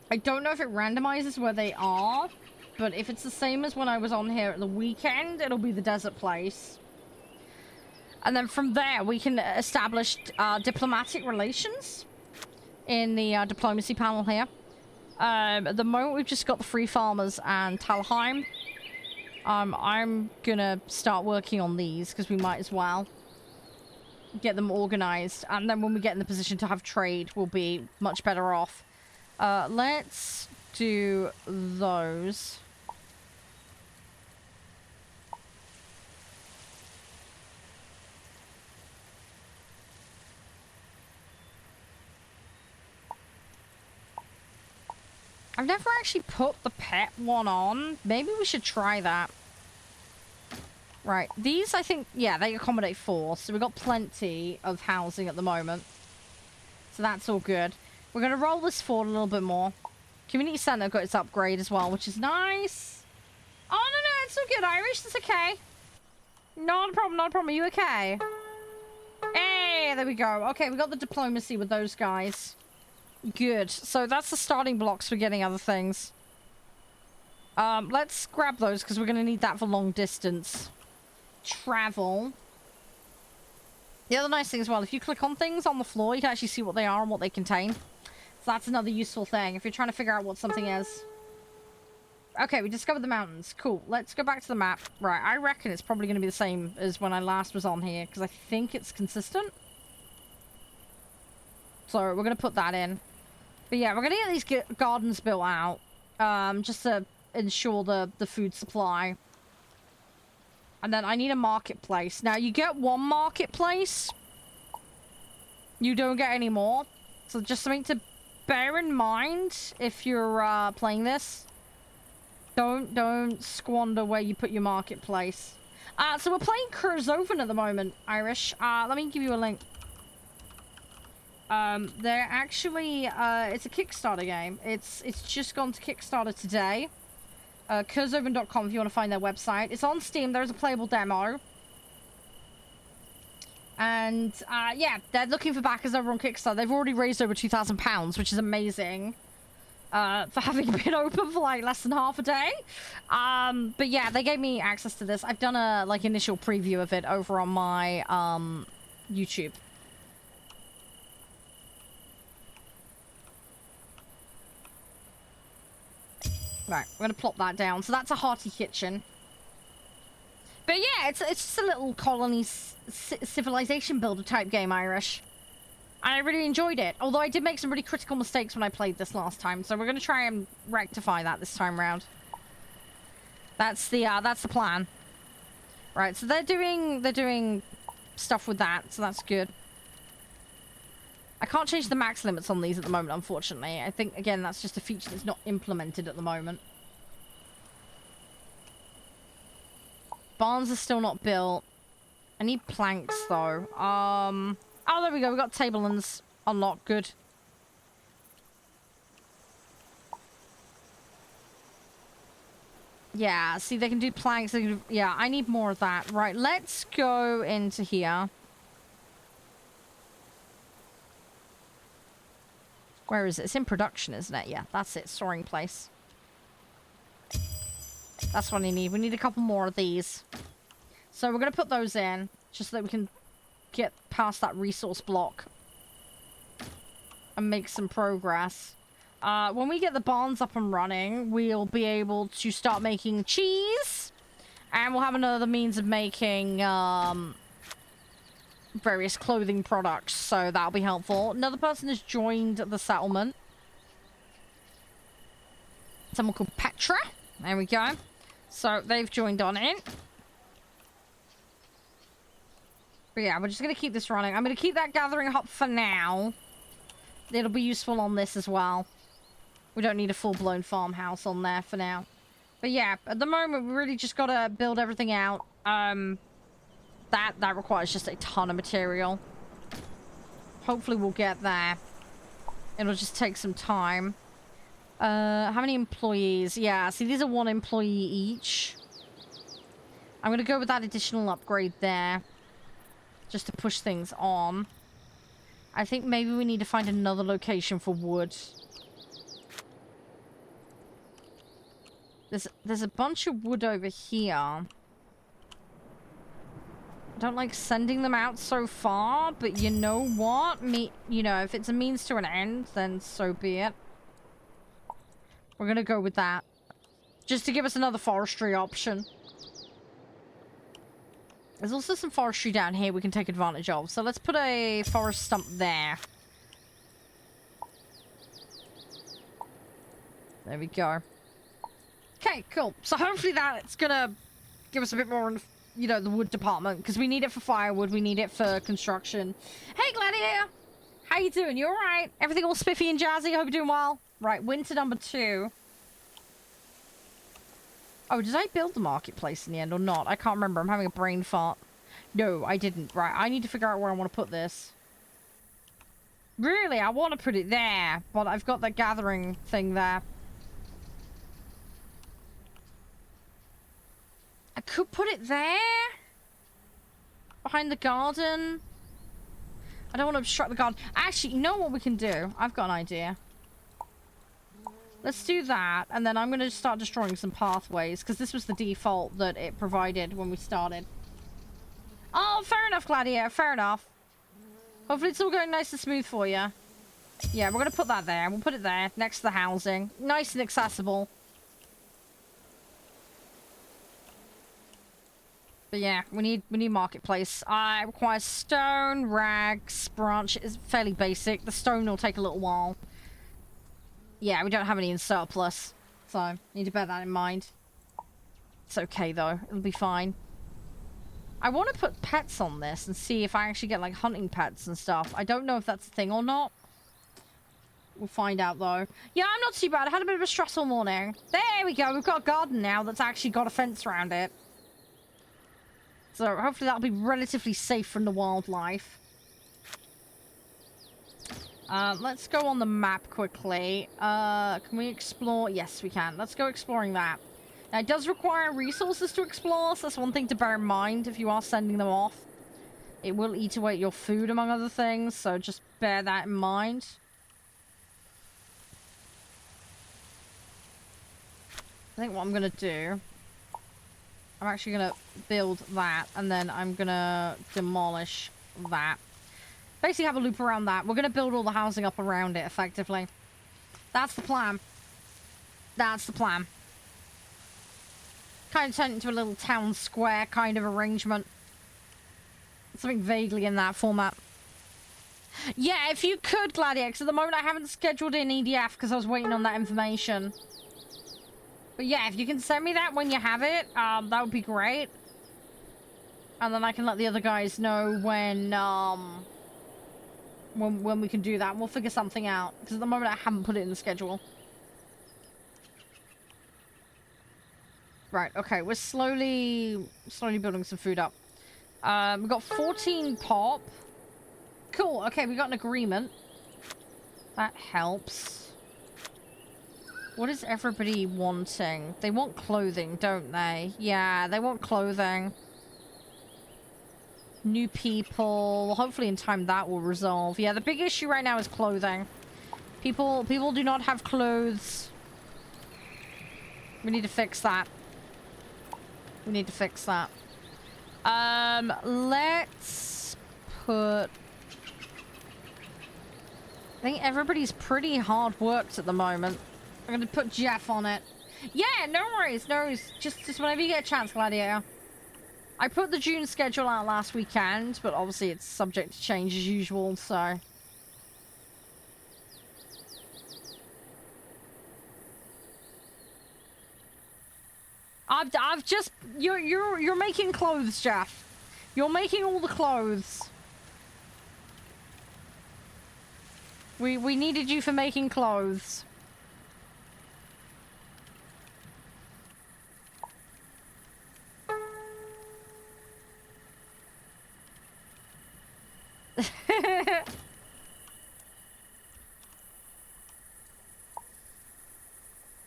Speaker 1: I don't know if it randomizes where they are, but if it's the same as when I was on here at the weekend, it'll be the desert place. And then from there, we can establish diplomatic relations in the diplomacy panel here. At the moment, we've just got the free farmers and Talheim. I'm gonna start working on these because we might as well. Get them organized, and then when we get in the position to have trade, we'll be much better off. Let's do those. I've never actually put the pet one on. Maybe we should try that. Right, these I think, yeah, they accommodate 4, so we've got plenty of housing at the moment. So that's all good. We're going to roll this forward a little bit more. Community Center got its upgrade as well, which is nice. Oh, no, it's all good, Irish, it's okay. Not a problem, Are you okay? Hey, there we go. Okay, we got the diplomacy with those guys. Good, so that's the starting blocks for getting other things. Let's grab those, because we're going to need that for long distance travel. The other nice thing as well, if you click on things on the floor, you can actually see what they are and what they contain. So that's another useful thing if you're trying to figure out what something is. Okay, we discovered the mountains. Cool. Let's go back to the map. Right, I reckon it's probably going to be the same as when I last was on here, because I think it's consistent. So we're going to put that in. But yeah, we're going to get these gardens built out, just to ensure the food supply. And then I need a marketplace. Now, you get one marketplace. You don't get any more. So just something to bear in mind if you're playing this. Don't squander where you put your marketplace. So we're playing Kerzoven at the moment, Irish. Let me give you a link. They're actually, it's a Kickstarter game. It's just gone to Kickstarter today. Kerzoven.com if you want to find their website. It's on Steam. There's a playable demo. And, yeah, they're looking for backers over on Kickstarter. They've already raised over £2,000, which is amazing. For having been open for, like, less than half a day. But, yeah, they gave me access to this. I've done a, like, initial preview of it over on my, YouTube. Right, we're gonna plop that down. So that's a hearty kitchen. But yeah, it's just a little colony civilization builder type game, Irish. I really enjoyed it. Although I did make some really critical mistakes when I played this last time. So we're going to try and rectify that this time around. That's the plan. Right, so they're doing stuff with that, so that's good. I can't change the max limits on these at the moment, unfortunately. I think, again, that's just a feature that's not implemented at the moment. Barns are still not built. I need planks, though. Oh, there we go. We got table and unlocked. Good. Yeah, see, they can do planks. They can do, yeah, I need more of that. Right, let's go into here. Where is it? It's in production, isn't it? Yeah, that's it. Storing place. That's what I need. We need a couple more of these. So we're going to put those in, just so that we can get past that resource block. And make some progress. When we get the barns up and running, we'll be able to start making cheese. And we'll have another means of making, various clothing products. So that'll be helpful. Another person has joined the settlement. Someone called Petra. There we go. So they've joined on in. But yeah, we're just going to keep this running. I'm going to keep that gathering hub for now. It'll be useful on this as well. We don't need a full-blown farmhouse on there for now. But yeah, at the moment, we really just got to build everything out. That requires just a ton of material. Hopefully we'll get there. It'll just take some time. How many employees? Yeah, see, these are 1 employee each. I'm going to go with that additional upgrade there. Just to push things on. I think maybe we need to find another location for wood. There's a bunch of wood over here. I don't like sending them out so far, but you know what? You know, if it's a means to an end, then so be it. We're gonna go with that. Just to give us another forestry option. There's also some forestry down here we can take advantage of. So let's put a forest stump there. There we go. Okay, cool. So hopefully that's gonna give us a bit more, you know, the wood department. Because we need it for firewood. We need it for construction. Hey, Gladiator! How you doing? You alright? Everything all spiffy and jazzy? I hope you're doing well. Right, winter number 2. Oh, did I build the marketplace in the end or not? I can't remember. I'm having a brain fart. No, I didn't. Right, I need to figure out where I want to put this. Really, I want to put it there, but I've got the gathering thing there. I could put it there? Behind the garden? I don't want to obstruct the garden. Actually, you know what we can do? I've got an idea. Let's do that, and then I'm going to start destroying some pathways, because this was the default that it provided when we started. Oh, fair enough, Gladiator, fair enough. Hopefully it's all going nice and smooth for you. Yeah, we're going to put that there. We'll put it there, next to the housing. Nice and accessible. But yeah, we need marketplace. It requires stone, rags, branch. It's fairly basic. The stone will take a little while. Yeah, we don't have any in surplus, so need to bear that in mind. It's okay, though. It'll be fine. I want to put pets on this and see if I actually get, like, hunting pets and stuff. I don't know if that's a thing or not. We'll find out, though. Yeah, I'm not too bad. I had a bit of a stressful morning. There we go. We've got a garden now that's actually got a fence around it. So hopefully that'll be relatively safe from the wildlife. Let's go on the map quickly. Can we explore? Yes, we can. Let's go exploring that. Now, it does require resources to explore, so that's one thing to bear in mind if you are sending them off. It will eat away at your food, among other things, so just bear that in mind. I think what I'm going to do... I'm actually going to build that, and then I'm going to demolish that. Basically have a loop around that. We're going to build all the housing up around it, effectively. That's the plan. That's the plan. Kind of turn it into a little town square kind of arrangement. Something vaguely in that format. Yeah, if you could, Gladiator, 'cause at the moment I haven't scheduled in EDF because I was waiting on that information. But yeah, if you can send me that when you have it, that would be great. And then I can let the other guys know when we can do that. And we'll figure something out. Because at the moment I haven't put it in the schedule. Right, okay, we're slowly building some food up. We've got 14 pop. Cool, okay, we got an agreement. That helps. What is everybody wanting? They want clothing, don't they? Yeah, they want clothing. New people. Hopefully in time that will resolve. Yeah, the big issue right now is clothing. People do not have clothes. We need to fix that. We need to fix that. Let's put... I think everybody's pretty hard worked at the moment. I'm gonna put Jeff on it. Yeah, no worries, no worries. Just whenever you get a chance, Gladiator. I put the June schedule out last weekend, but obviously it's subject to change as usual, so... I've just... You're making clothes, Jeff. You're making all the clothes. We needed you for making clothes.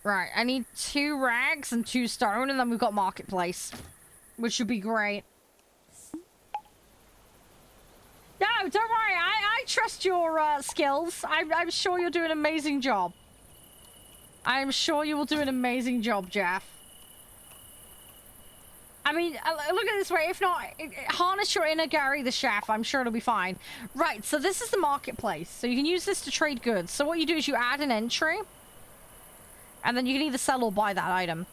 Speaker 1: Right, I need 2 rags and 2 stone, and then we've got marketplace, which should be great. No, don't worry. I trust your skills. I'm sure you'll do an amazing job. I'm sure you will do an amazing job, Jeff. I mean, look at it this way. If not, harness your inner Gary the chef. I'm sure it'll be fine. Right, so this is the marketplace. So you can use this to trade goods. So what you do is you add an entry. And then you can either sell or buy that item.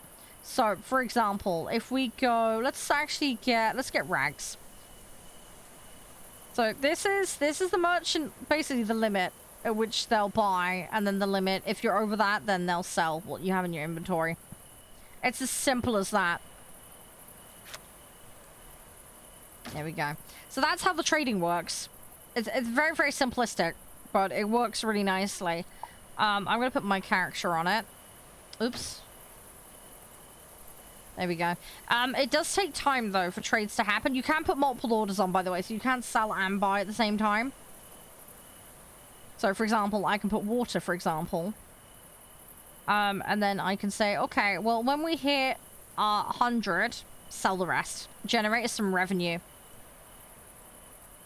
Speaker 1: So, for example, if we go... Let's get rags. So this is the merchant, basically the limit at which they'll buy. And then the limit, if you're over that, then they'll sell what you have in your inventory. It's as simple as that. There we go. So that's how the trading works. It's very, very simplistic, but it works really nicely. I'm going to put my character on it. Oops. There we go. It does take time, though, for trades to happen. You can put multiple orders on, by the way, so you can sell and buy at the same time. So, for example, I can put water, for example. And then I can say, okay, well, when we hit 100, sell the rest. Generate us some revenue.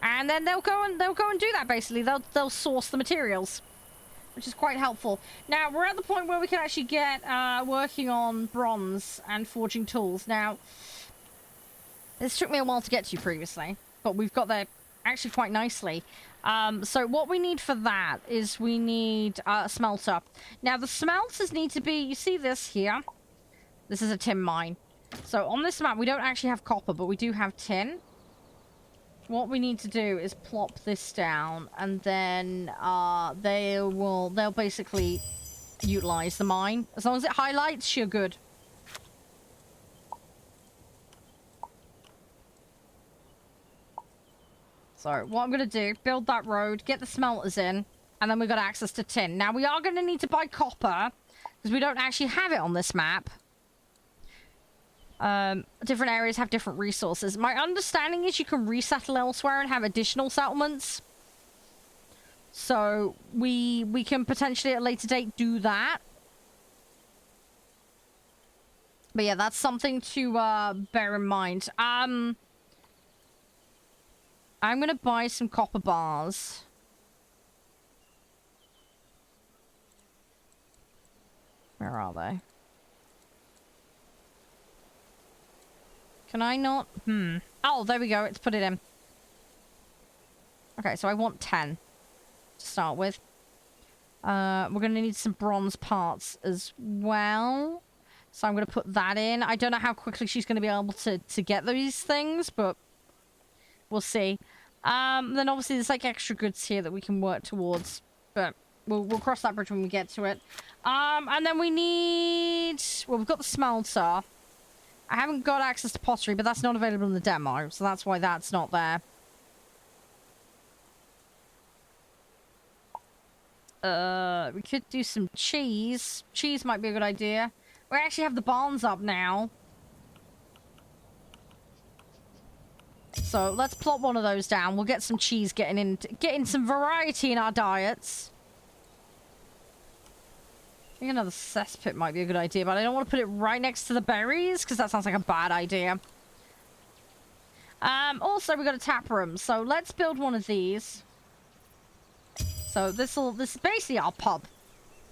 Speaker 1: And then they'll go and do that, basically. They'll source the materials, which is quite helpful. Now, we're at the point where we can actually get working on bronze and forging tools. Now, this took me a while to get to previously, but we've got there actually quite nicely. So what we need for that is we need a smelter. Now, the smelters need to be... You see this here? This is a tin mine. So on this map, we don't actually have copper, but we do have tin. What we need to do is plop this down, and then they'll basically utilize the mine. As long as it highlights, you're good. So what I'm going to do, build that road, get the smelters in, and then we've got access to tin. Now, we are going to need to buy copper, because we don't actually have it on this map. Different areas have different resources. My understanding is you can resettle elsewhere and have additional settlements. So we can potentially at a later date do that. But yeah, that's something to bear in mind. I'm gonna buy some copper bars. Where are they? Can I not? Oh, there we go. Let's put it in. Okay, so I want 10 to start with. We're going to need some bronze parts as well. So I'm going to put that in. I don't know how quickly she's going to be able to get these things, but we'll see. Then obviously there's like extra goods here that we can work towards, but we'll cross that bridge when we get to it. And then we need, well, we've got the smelter. I haven't got access to pottery, but that's not available in the demo, so that's why that's not there. We could do some cheese. Cheese might be a good idea. We actually have the barns up now. So let's plop one of those down. We'll get some cheese getting some variety in our diets. I think another cesspit might be a good idea, but I don't want to put it right next to the berries because that sounds like a bad idea. Also we got a tap room, so let's build one of these. So this is basically our pub.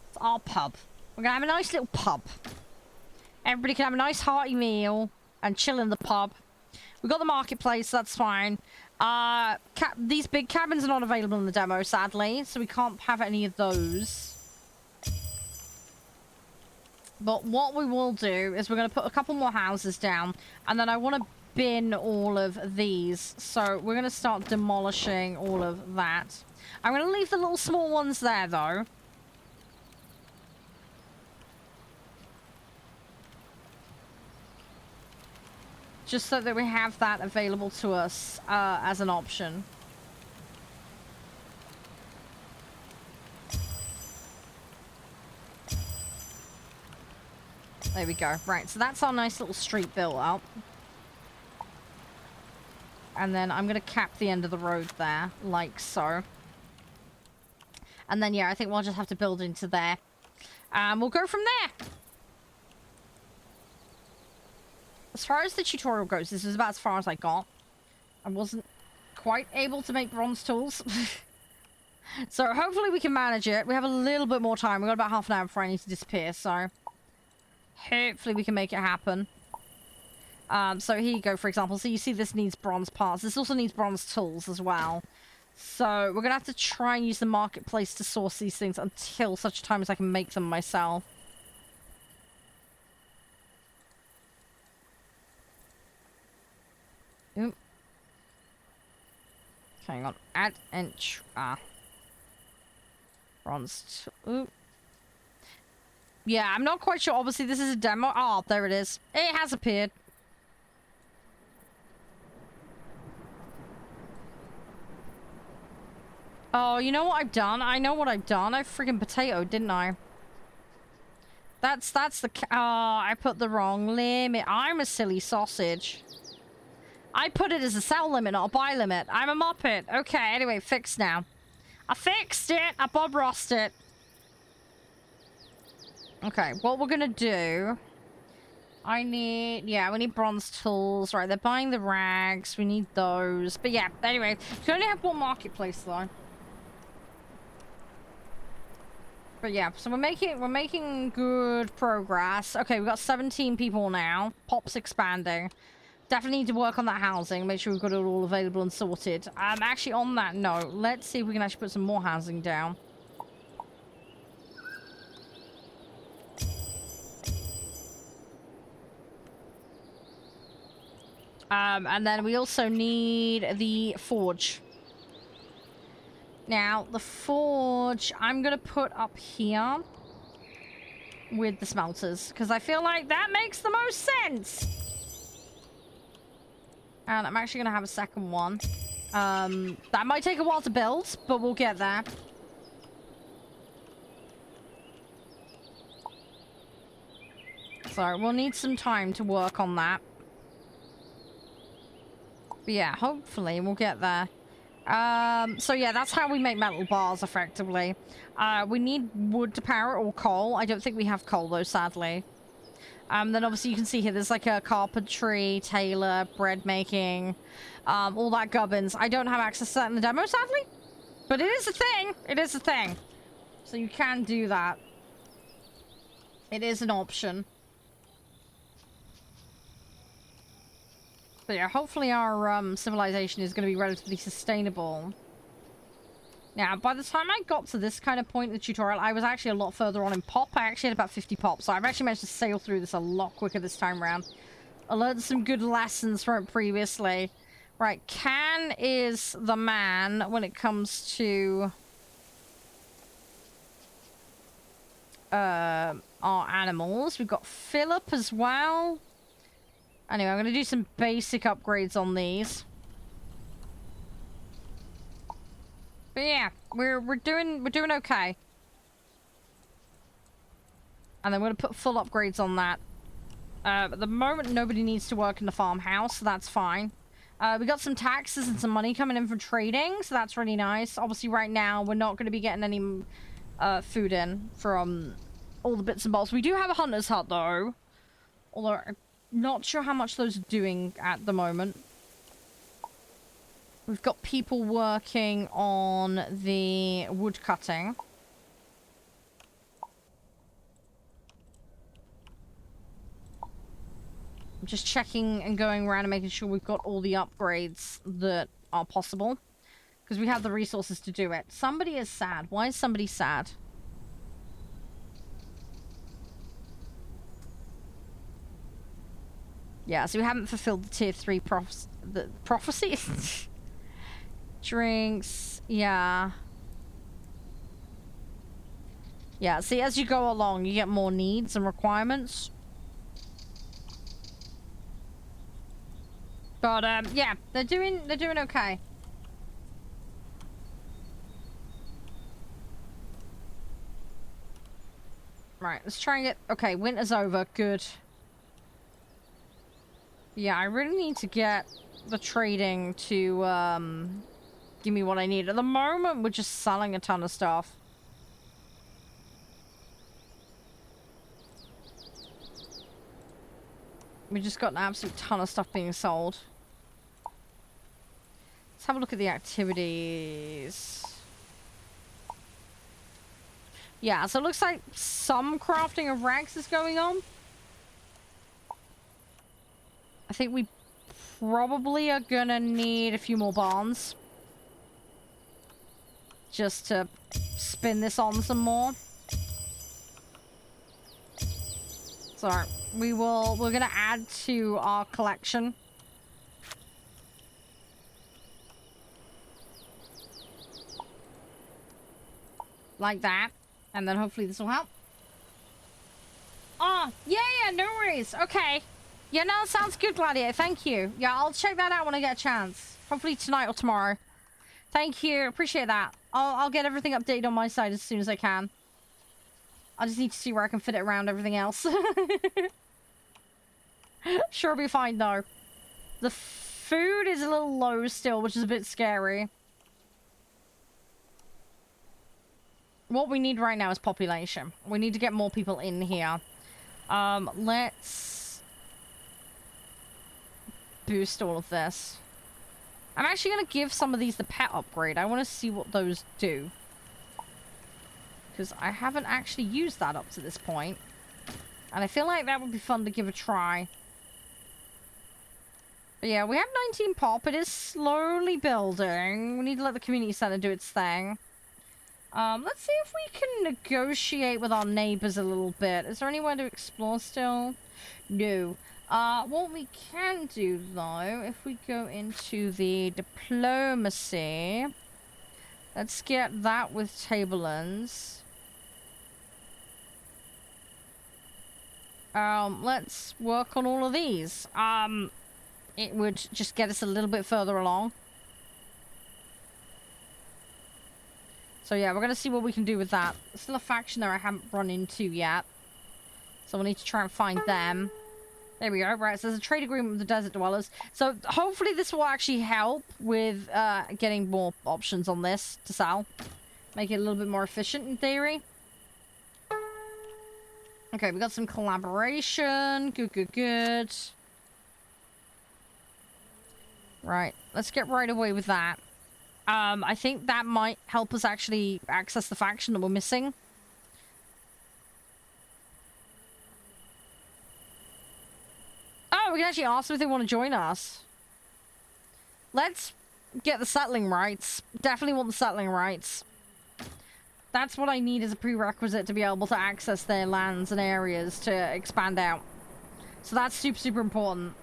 Speaker 1: It's our pub. We're gonna have a nice little pub. Everybody can have a nice hearty meal and chill in the pub. We got the marketplace, that's fine. These big cabins are not available in the demo, sadly, so we can't have any of those. But what we will do is we're going to put a couple more houses down, and then I want to bin all of these. So we're going to start demolishing all of that. I'm going to leave the little small ones there, though. Just so that we have that available to us as an option. There we go. Right, so that's our nice little street built up. And then I'm going to cap the end of the road there, like so. And then, yeah, I think we'll just have to build into there. We'll go from there. As far as the tutorial goes, this is about as far as I got. I wasn't quite able to make bronze tools. So hopefully we can manage it. We have a little bit more time. We've got about half an hour before I need to disappear, so... hopefully we can make it happen. So here you go, for example. So you see this needs bronze parts. This also needs bronze tools as well. So we're going to have to try and use the marketplace to source these things until such time as I can make them myself. Oop. Hang on. Add entry. Bronze. Oop. Yeah, I'm not quite sure. Obviously, this is a demo. Oh, there it is. It has appeared. Oh, you know what I've done? I know what I've done. I freaking potatoed, didn't I? That's the... Oh, I put the wrong limit. I'm a silly sausage. I put it as a sell limit, not a buy limit. I'm a muppet. Okay, anyway, fixed now. I fixed it. I Bob Rossed it. Okay, what we're gonna do... I need... Yeah, we need bronze tools. Right, they're buying the rags. We need those. But yeah, anyway. You can only have one marketplace, though. But yeah, so we're making good progress. Okay, we've got 17 people now. Pop's expanding. Definitely need to work on that housing. Make sure we've got it all available and sorted. Actually, on that note, let's see if we can actually put some more housing down. And then we also need the forge. Now, the forge, I'm going to put up here with the smelters, because I feel like that makes the most sense. And I'm actually going to have a second one. That might take a while to build, but we'll get there. So, we'll need some time to work on that. But yeah, hopefully we'll get there. So yeah, that's how we make metal bars, effectively. We need wood to power it, or coal. I don't think we have coal, though, sadly. Then obviously you can see here, there's like a carpentry, tailor, bread making, all that gubbins. I don't have access to that in the demo, sadly. But it is a thing. It is a thing. So you can do that. It is an option. But yeah, hopefully our civilization is going to be relatively sustainable. Now, by the time I got to this kind of point in the tutorial, I was actually a lot further on in pop. I actually had about 50 pop, so I've actually managed to sail through this a lot quicker this time around. I learned some good lessons from it previously. Right, Can is the man when it comes to our animals. We've got Philip as well. Anyway, I'm gonna do some basic upgrades on these. But yeah, we're doing okay. And then we're gonna put full upgrades on that. At the moment, nobody needs to work in the farmhouse, so that's fine. We got some taxes and some money coming in from trading, so that's really nice. Obviously, right now, we're not going to be getting any food in from all the bits and bobs. We do have a hunter's hut, though. Although, I'm not sure how much those are doing at the moment. We've got people working on the wood cutting. I'm just checking and going around and making sure we've got all the upgrades that are possible. Because we have the resources to do it. Somebody is sad. Why is somebody sad? Yeah, so we haven't fulfilled the tier 3 prophecy. Drinks. Yeah. Yeah, see, as you go along, you get more needs and requirements. But, yeah, they're doing okay. Right, let's try and get... Okay, winter's over. Good. Yeah, I really need to get the trading to, give me what I need. At the moment, we're just selling a ton of stuff. We just got an absolute ton of stuff being sold. Let's have a look at the activities. Yeah, so it looks like some crafting of rags is going on. I think we probably are gonna need a few more barns. Just to spin this on some more. So, we're gonna add to our collection. Like that. And then hopefully this will help. Oh, yeah, no worries. Okay. Yeah, no, sounds good, Gladiator. Thank you. Yeah, I'll check that out when I get a chance. Hopefully tonight or tomorrow. Thank you. Appreciate that. I'll get everything updated on my side as soon as I can. I just need to see where I can fit it around everything else. Sure, be fine, though. The food is a little low still, which is a bit scary. What we need right now is population. We need to get more people in here. Let's boost all of this. I'm actually going to give some of these the pet upgrade. I want to see what those do. Because I haven't actually used that up to this point. And I feel like that would be fun to give a try. But yeah, we have 19 pop. It is slowly building. We need to let the community center do its thing. Let's see if we can negotiate with our neighbors a little bit. Is there anywhere to explore still? No. What we can do, though, if we go into the diplomacy... Let's get that with Tablelands. Let's work on all of these. It would just get us a little bit further along. So yeah, we're gonna see what we can do with that. There's still a faction there I haven't run into yet. So we'll need to try and find them. There we go. Right, so there's a trade agreement with the desert dwellers. So hopefully this will actually help with getting more options on this to sell. Make it a little bit more efficient in theory. Okay, we got some collaboration. Good. Right, let's get right away with that. I think that might help us actually access the faction that we're missing. Oh, we can actually ask them if they want to join us. Let's get the settling rights. Definitely want the settling rights. That's what I need as a prerequisite to be able to access their lands and areas to expand out. So that's super important.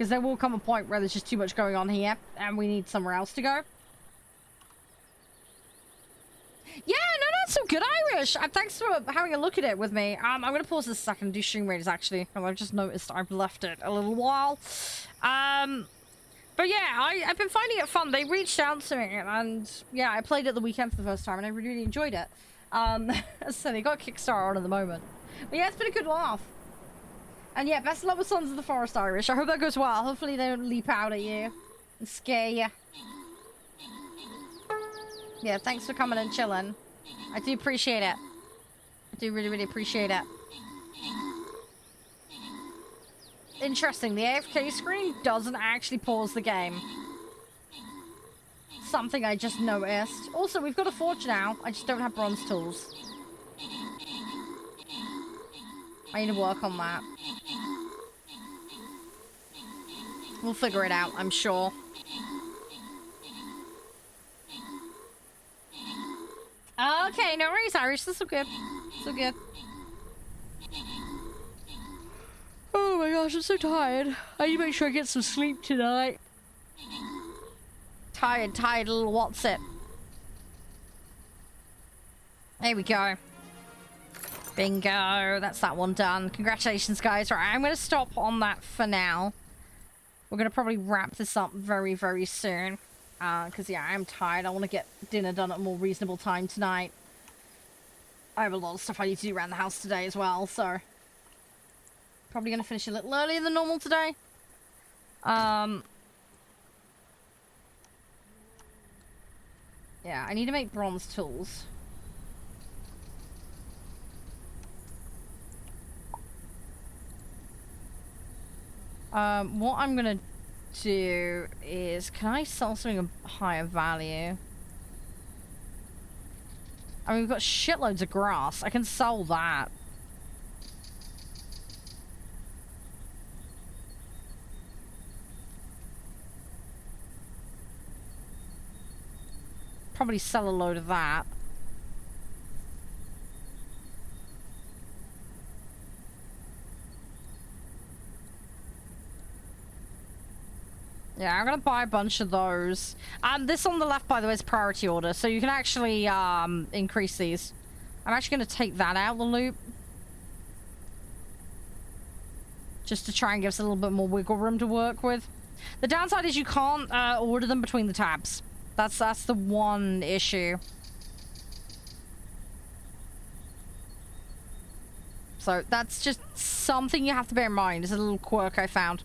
Speaker 1: Because there will come a point where there's just too much going on here, and we need somewhere else to go. Yeah, no, that's so good, Irish. Thanks for having a look at it with me. I'm going to pause this a second and do stream raiders, actually. Because I've just noticed I've left it a little while. But yeah, I've been finding it fun. They reached out to me, and yeah, I played it the weekend for the first time, and I really enjoyed it. So they got Kickstarter on at the moment. But yeah, it's been a good laugh. And yeah, best of luck with Sons of the Forest, Irish. I hope that goes well. Hopefully they don't leap out at you and scare you. Yeah, thanks for coming and chilling. I do appreciate it. I do really, really appreciate it. Interesting, the AFK screen doesn't actually pause the game. Something I just noticed. Also, we've got a forge now. I just don't have bronze tools. I need to work on that. We'll figure it out, I'm sure. Okay, no worries, Irish. This is good. So good. Oh my gosh, I'm so tired. I need to make sure I get some sleep tonight. Tired, little what's it? There we go. Bingo. That's that one done. Congratulations, guys. Right, I'm going to stop on that for now. We're going to probably wrap this up very, very soon. Because, yeah, I'm tired. I want to get dinner done at a more reasonable time tonight. I have a lot of stuff I need to do around the house today as well, so... Probably going to finish a little earlier than normal today. Yeah, I need to make bronze tools. What I'm gonna do is, can I sell something of higher value? I mean, we've got shitloads of grass. I can sell that. Probably sell a load of that. Yeah, I'm gonna buy a bunch of those. This on the left, by the way, is priority order, so you can actually increase these. I'm actually gonna take that out the loop. Just to try and give us a little bit more wiggle room to work with. The downside is you can't order them between the tabs. That's the one issue. So that's just something you have to bear in mind. It's a little quirk I found.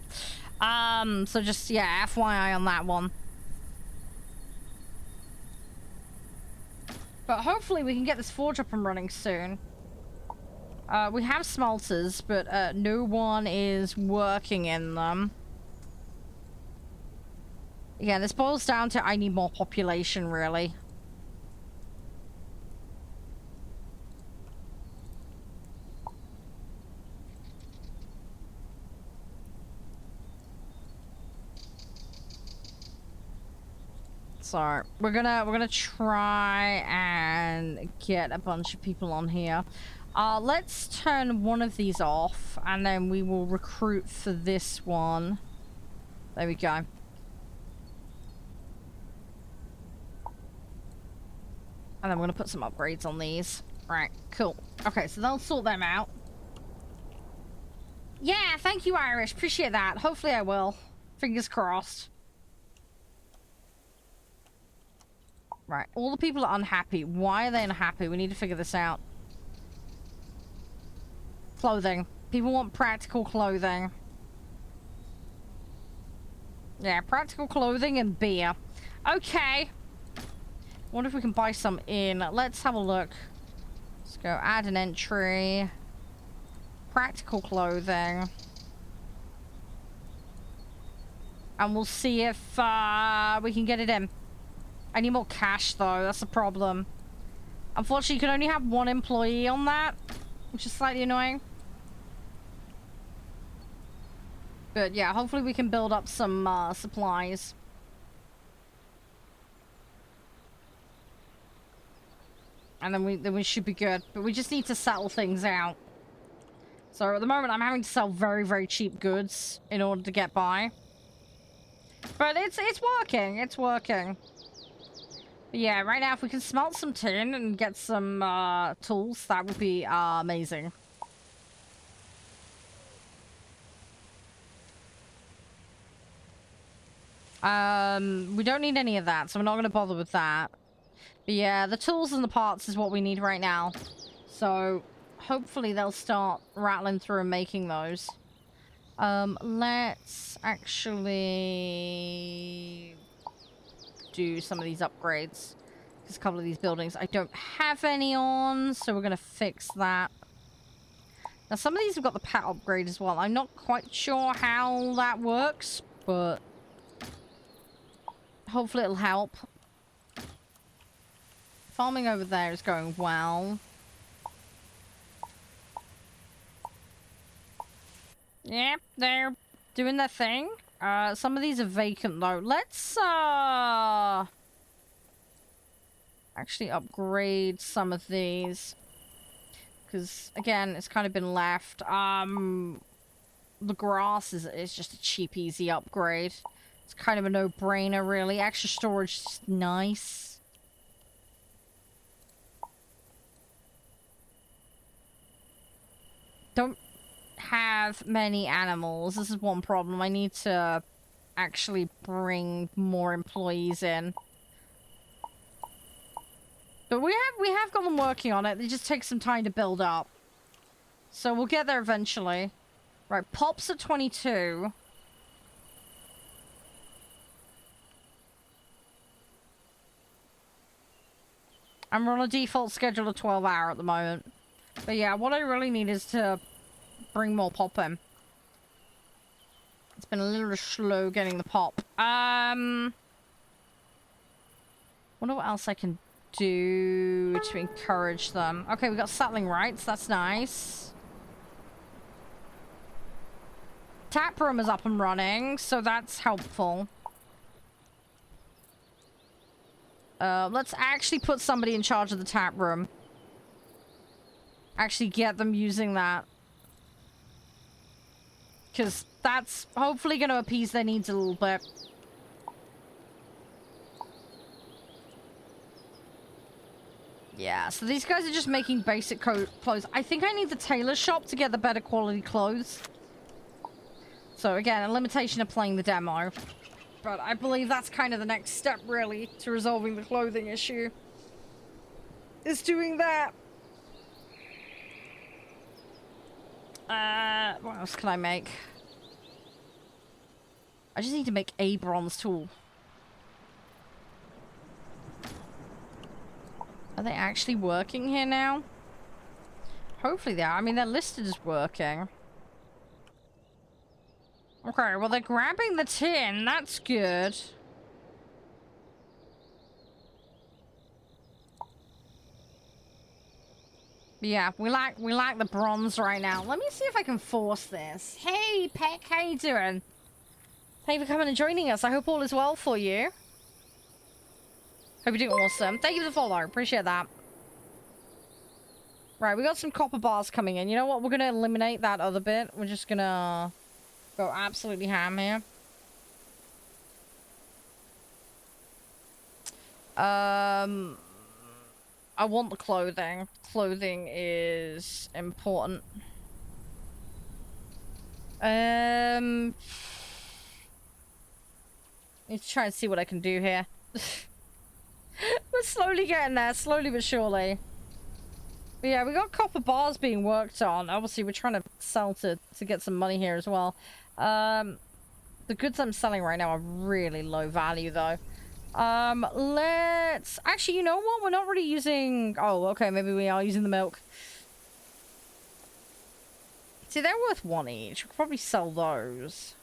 Speaker 1: So just, yeah, FYI on that one. But hopefully we can get this forge up and running soon. We have smelters, but no one is working in them. Yeah, this boils down to I need more population, really. So we're gonna try and get a bunch of people on here. Let's turn one of these off, and then we will recruit for this one. There we go. And then we're gonna put some upgrades on these. Right, cool. Okay, so they'll sort them out. Yeah, thank you, Irish. Appreciate that. Hopefully I will. Fingers crossed. Right, all the people are unhappy. Why are they unhappy? We need to figure this out. Clothing. People want practical clothing. Yeah, practical clothing and beer. Okay. Wonder if we can buy some in. Let's have a look. Let's go add an entry. Practical clothing. And we'll see if we can get it in. I need more cash though, that's the problem. Unfortunately, you can only have one employee on that, which is slightly annoying. But yeah, hopefully we can build up some supplies. And then we should be good. But we just need to settle things out. So at the moment, I'm having to sell very, very cheap goods in order to get by. But it's working. It's working. But yeah, right now if we can smelt some tin and get some tools, that would be amazing. We don't need any of that, so we're not going to bother with that. But yeah, the tools and the parts is what we need right now. So hopefully they'll start rattling through and making those. Let's actually do some of these upgrades. There's a couple of these buildings I don't have any on, so we're going to fix that. Now, some of these have got the pet upgrade as well. I'm not quite sure how that works, but hopefully it'll help. Farming over there is going well. Yep, they're doing their thing. Some of these are vacant though. Let's actually upgrade some of these. Because again, it's kind of been left. The grass is just a cheap, easy upgrade. It's kind of a no-brainer, really. Extra storage is nice. Don't have many animals. This is one problem. I need to actually bring more employees in. But we have got them working on it. It just takes some time to build up. So we'll get there eventually. Right, Pop's at 22. And we're on a default schedule of 12-hour at the moment. But yeah, what I really need is to bring more pop in. It's been a little slow getting the pop. Wonder what else I can do to encourage them. Okay, we got settling rights. That's nice. Tap room is up and running, so that's helpful. Let's actually put somebody in charge of the tap room. Actually get them using that. Because that's hopefully going to appease their needs a little bit. Yeah, so these guys are just making basic clothes. I think I need the tailor shop to get the better quality clothes. So again, a limitation of playing the demo. But I believe that's kind of the next step, really, to resolving the clothing issue. Is doing that. What else can I make? I just need to make a bronze tool. Are they actually working here now? Hopefully they are. I mean, they're listed as working. Okay, well, they're grabbing the tin. That's good. Yeah, we lack the bronze right now. Let me see if I can force this. Hey, Peck, how you doing? Thank you for coming and joining us. I hope all is well for you. Hope you're doing awesome. Thank you for the follow. Appreciate that. Right, we got some copper bars coming in. You know what? We're going to eliminate that other bit. We're just going to go absolutely ham here. I want the clothing. Clothing is important. Need to try and see what I can do here. We're slowly getting there, slowly but surely. But yeah, we got copper bars being worked on. Obviously, we're trying to sell to get some money here as well. The goods I'm selling right now are really low value, though. Let's... Actually, you know what? We're not really using... Oh, okay, maybe we are using the milk. See, they're worth one each. We could probably sell those.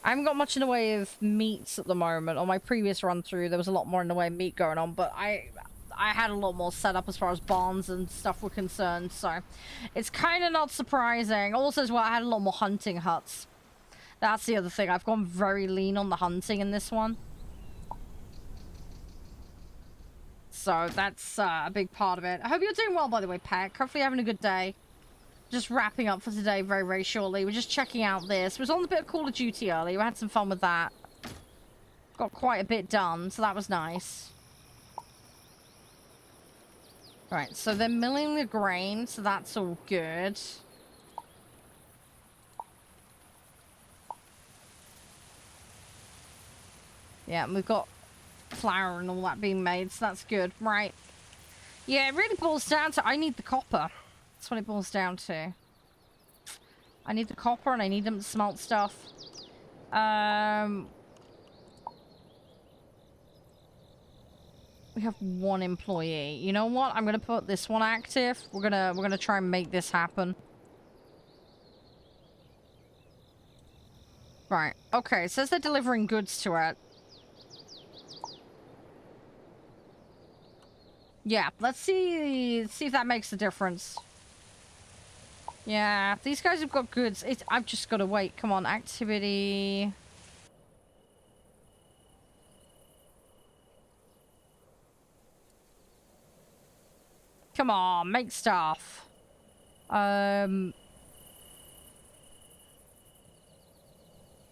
Speaker 1: I haven't got much in the way of meats at the moment. On my previous run-through, there was a lot more in the way of meat going on, but I had a lot more set up as far as barns and stuff were concerned, so it's kind of not surprising. Also, as well, I had a lot more hunting huts. That's the other thing. I've gone very lean on the hunting in this one. So that's a big part of it. I hope you're doing well, by the way, Peck. Hopefully you're having a good day. Just wrapping up for today very, very shortly. We're just checking out this. We was on a bit of Call of Duty earlier. We had some fun with that. Got quite a bit done, so that was nice. Right, so they're milling the grain, so that's all good. Yeah, and we've got flour and all that being made, so that's good. Right. Yeah, it really boils down to I need the copper. That's what it boils down to. I need the copper and I need them to smelt stuff. We have one employee. You know what? I'm gonna put this one active. We're gonna try and make this happen. Right. Okay, it says they're delivering goods to it. Yeah, let's see if that makes a difference. Yeah, these guys have got goods. I've just got to wait. Come on, activity. Come on, make stuff. 9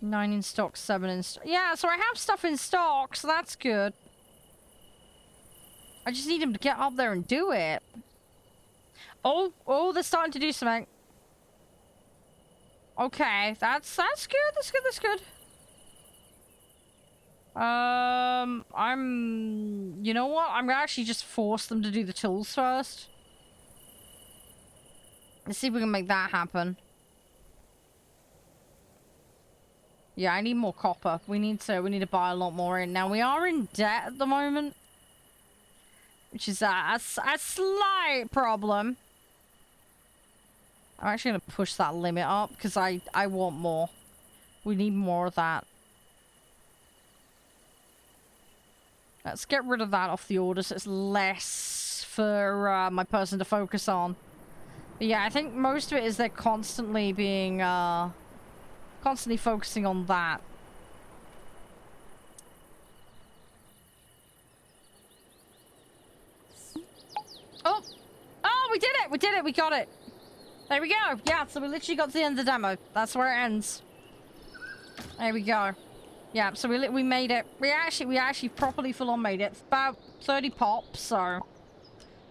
Speaker 1: in stock, 7 in stock. Yeah, so I have stuff in stock, so that's good. I just need him to get up there and do it. Oh, they're starting to do something. Okay, that's good, that's good. You know what? I'm gonna actually just force them to do the tools first. Let's see if we can make that happen. Yeah, I need more copper. We need to buy a lot more in. Now, we are in debt at the moment, which is a slight problem. I'm actually going to push that limit up because I want more. We need more of that. Let's get rid of that off the order so it's less for my person to focus on. But yeah, I think most of it is they're constantly being, constantly focusing on that. Oh, we did it! We got it! There we go! Yeah, so we literally got to the end of the demo. That's where it ends. There we go. Yeah, so we made it. We actually properly full on made it. It's about 30 pops, so...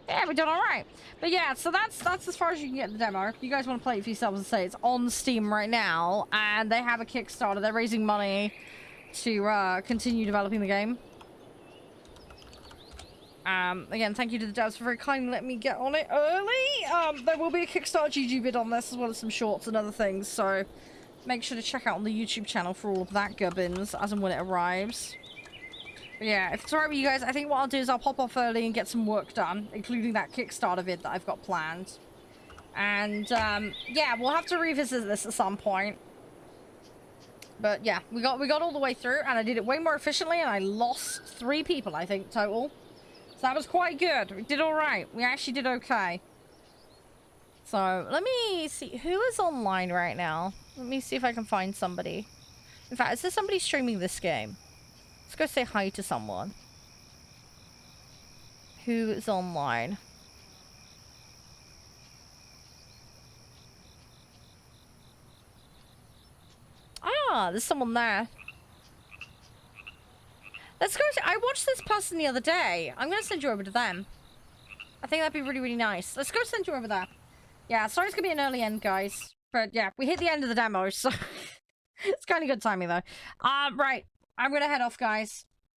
Speaker 1: Yeah, we're doing alright. But yeah, so that's as far as you can get the demo. If you guys want to play it for yourselves and say it's on Steam right now, and they have a Kickstarter. They're raising money to continue developing the game. Again, thank you to the devs for very kindly letting me get on it early. There will be a Kickstarter GG vid on this, as well as some shorts and other things, so make sure to check out on the YouTube channel for all of that gubbins as and when it arrives. But yeah, if it's alright with you guys, I think what I'll do is I'll pop off early and get some work done, including that Kickstarter vid that I've got planned. And, yeah, we'll have to revisit this at some point. But yeah, we got all the way through, and I did it way more efficiently, and I lost 3 people, I think, total. So that was quite good. We did alright. We actually did okay. So, let me see. Who is online right now? Let me see if I can find somebody. In fact, is there somebody streaming this game? Let's go say hi to someone. Who is online? Ah, there's someone there. Let's go to... I watched this person the other day. I'm going to send you over to them. I think that'd be really, really nice. Let's go send you over there. Yeah, sorry it's going to be an early end, guys. But yeah, we hit the end of the demo, so... It's kind of good timing, though. Right. I'm going to head off, guys.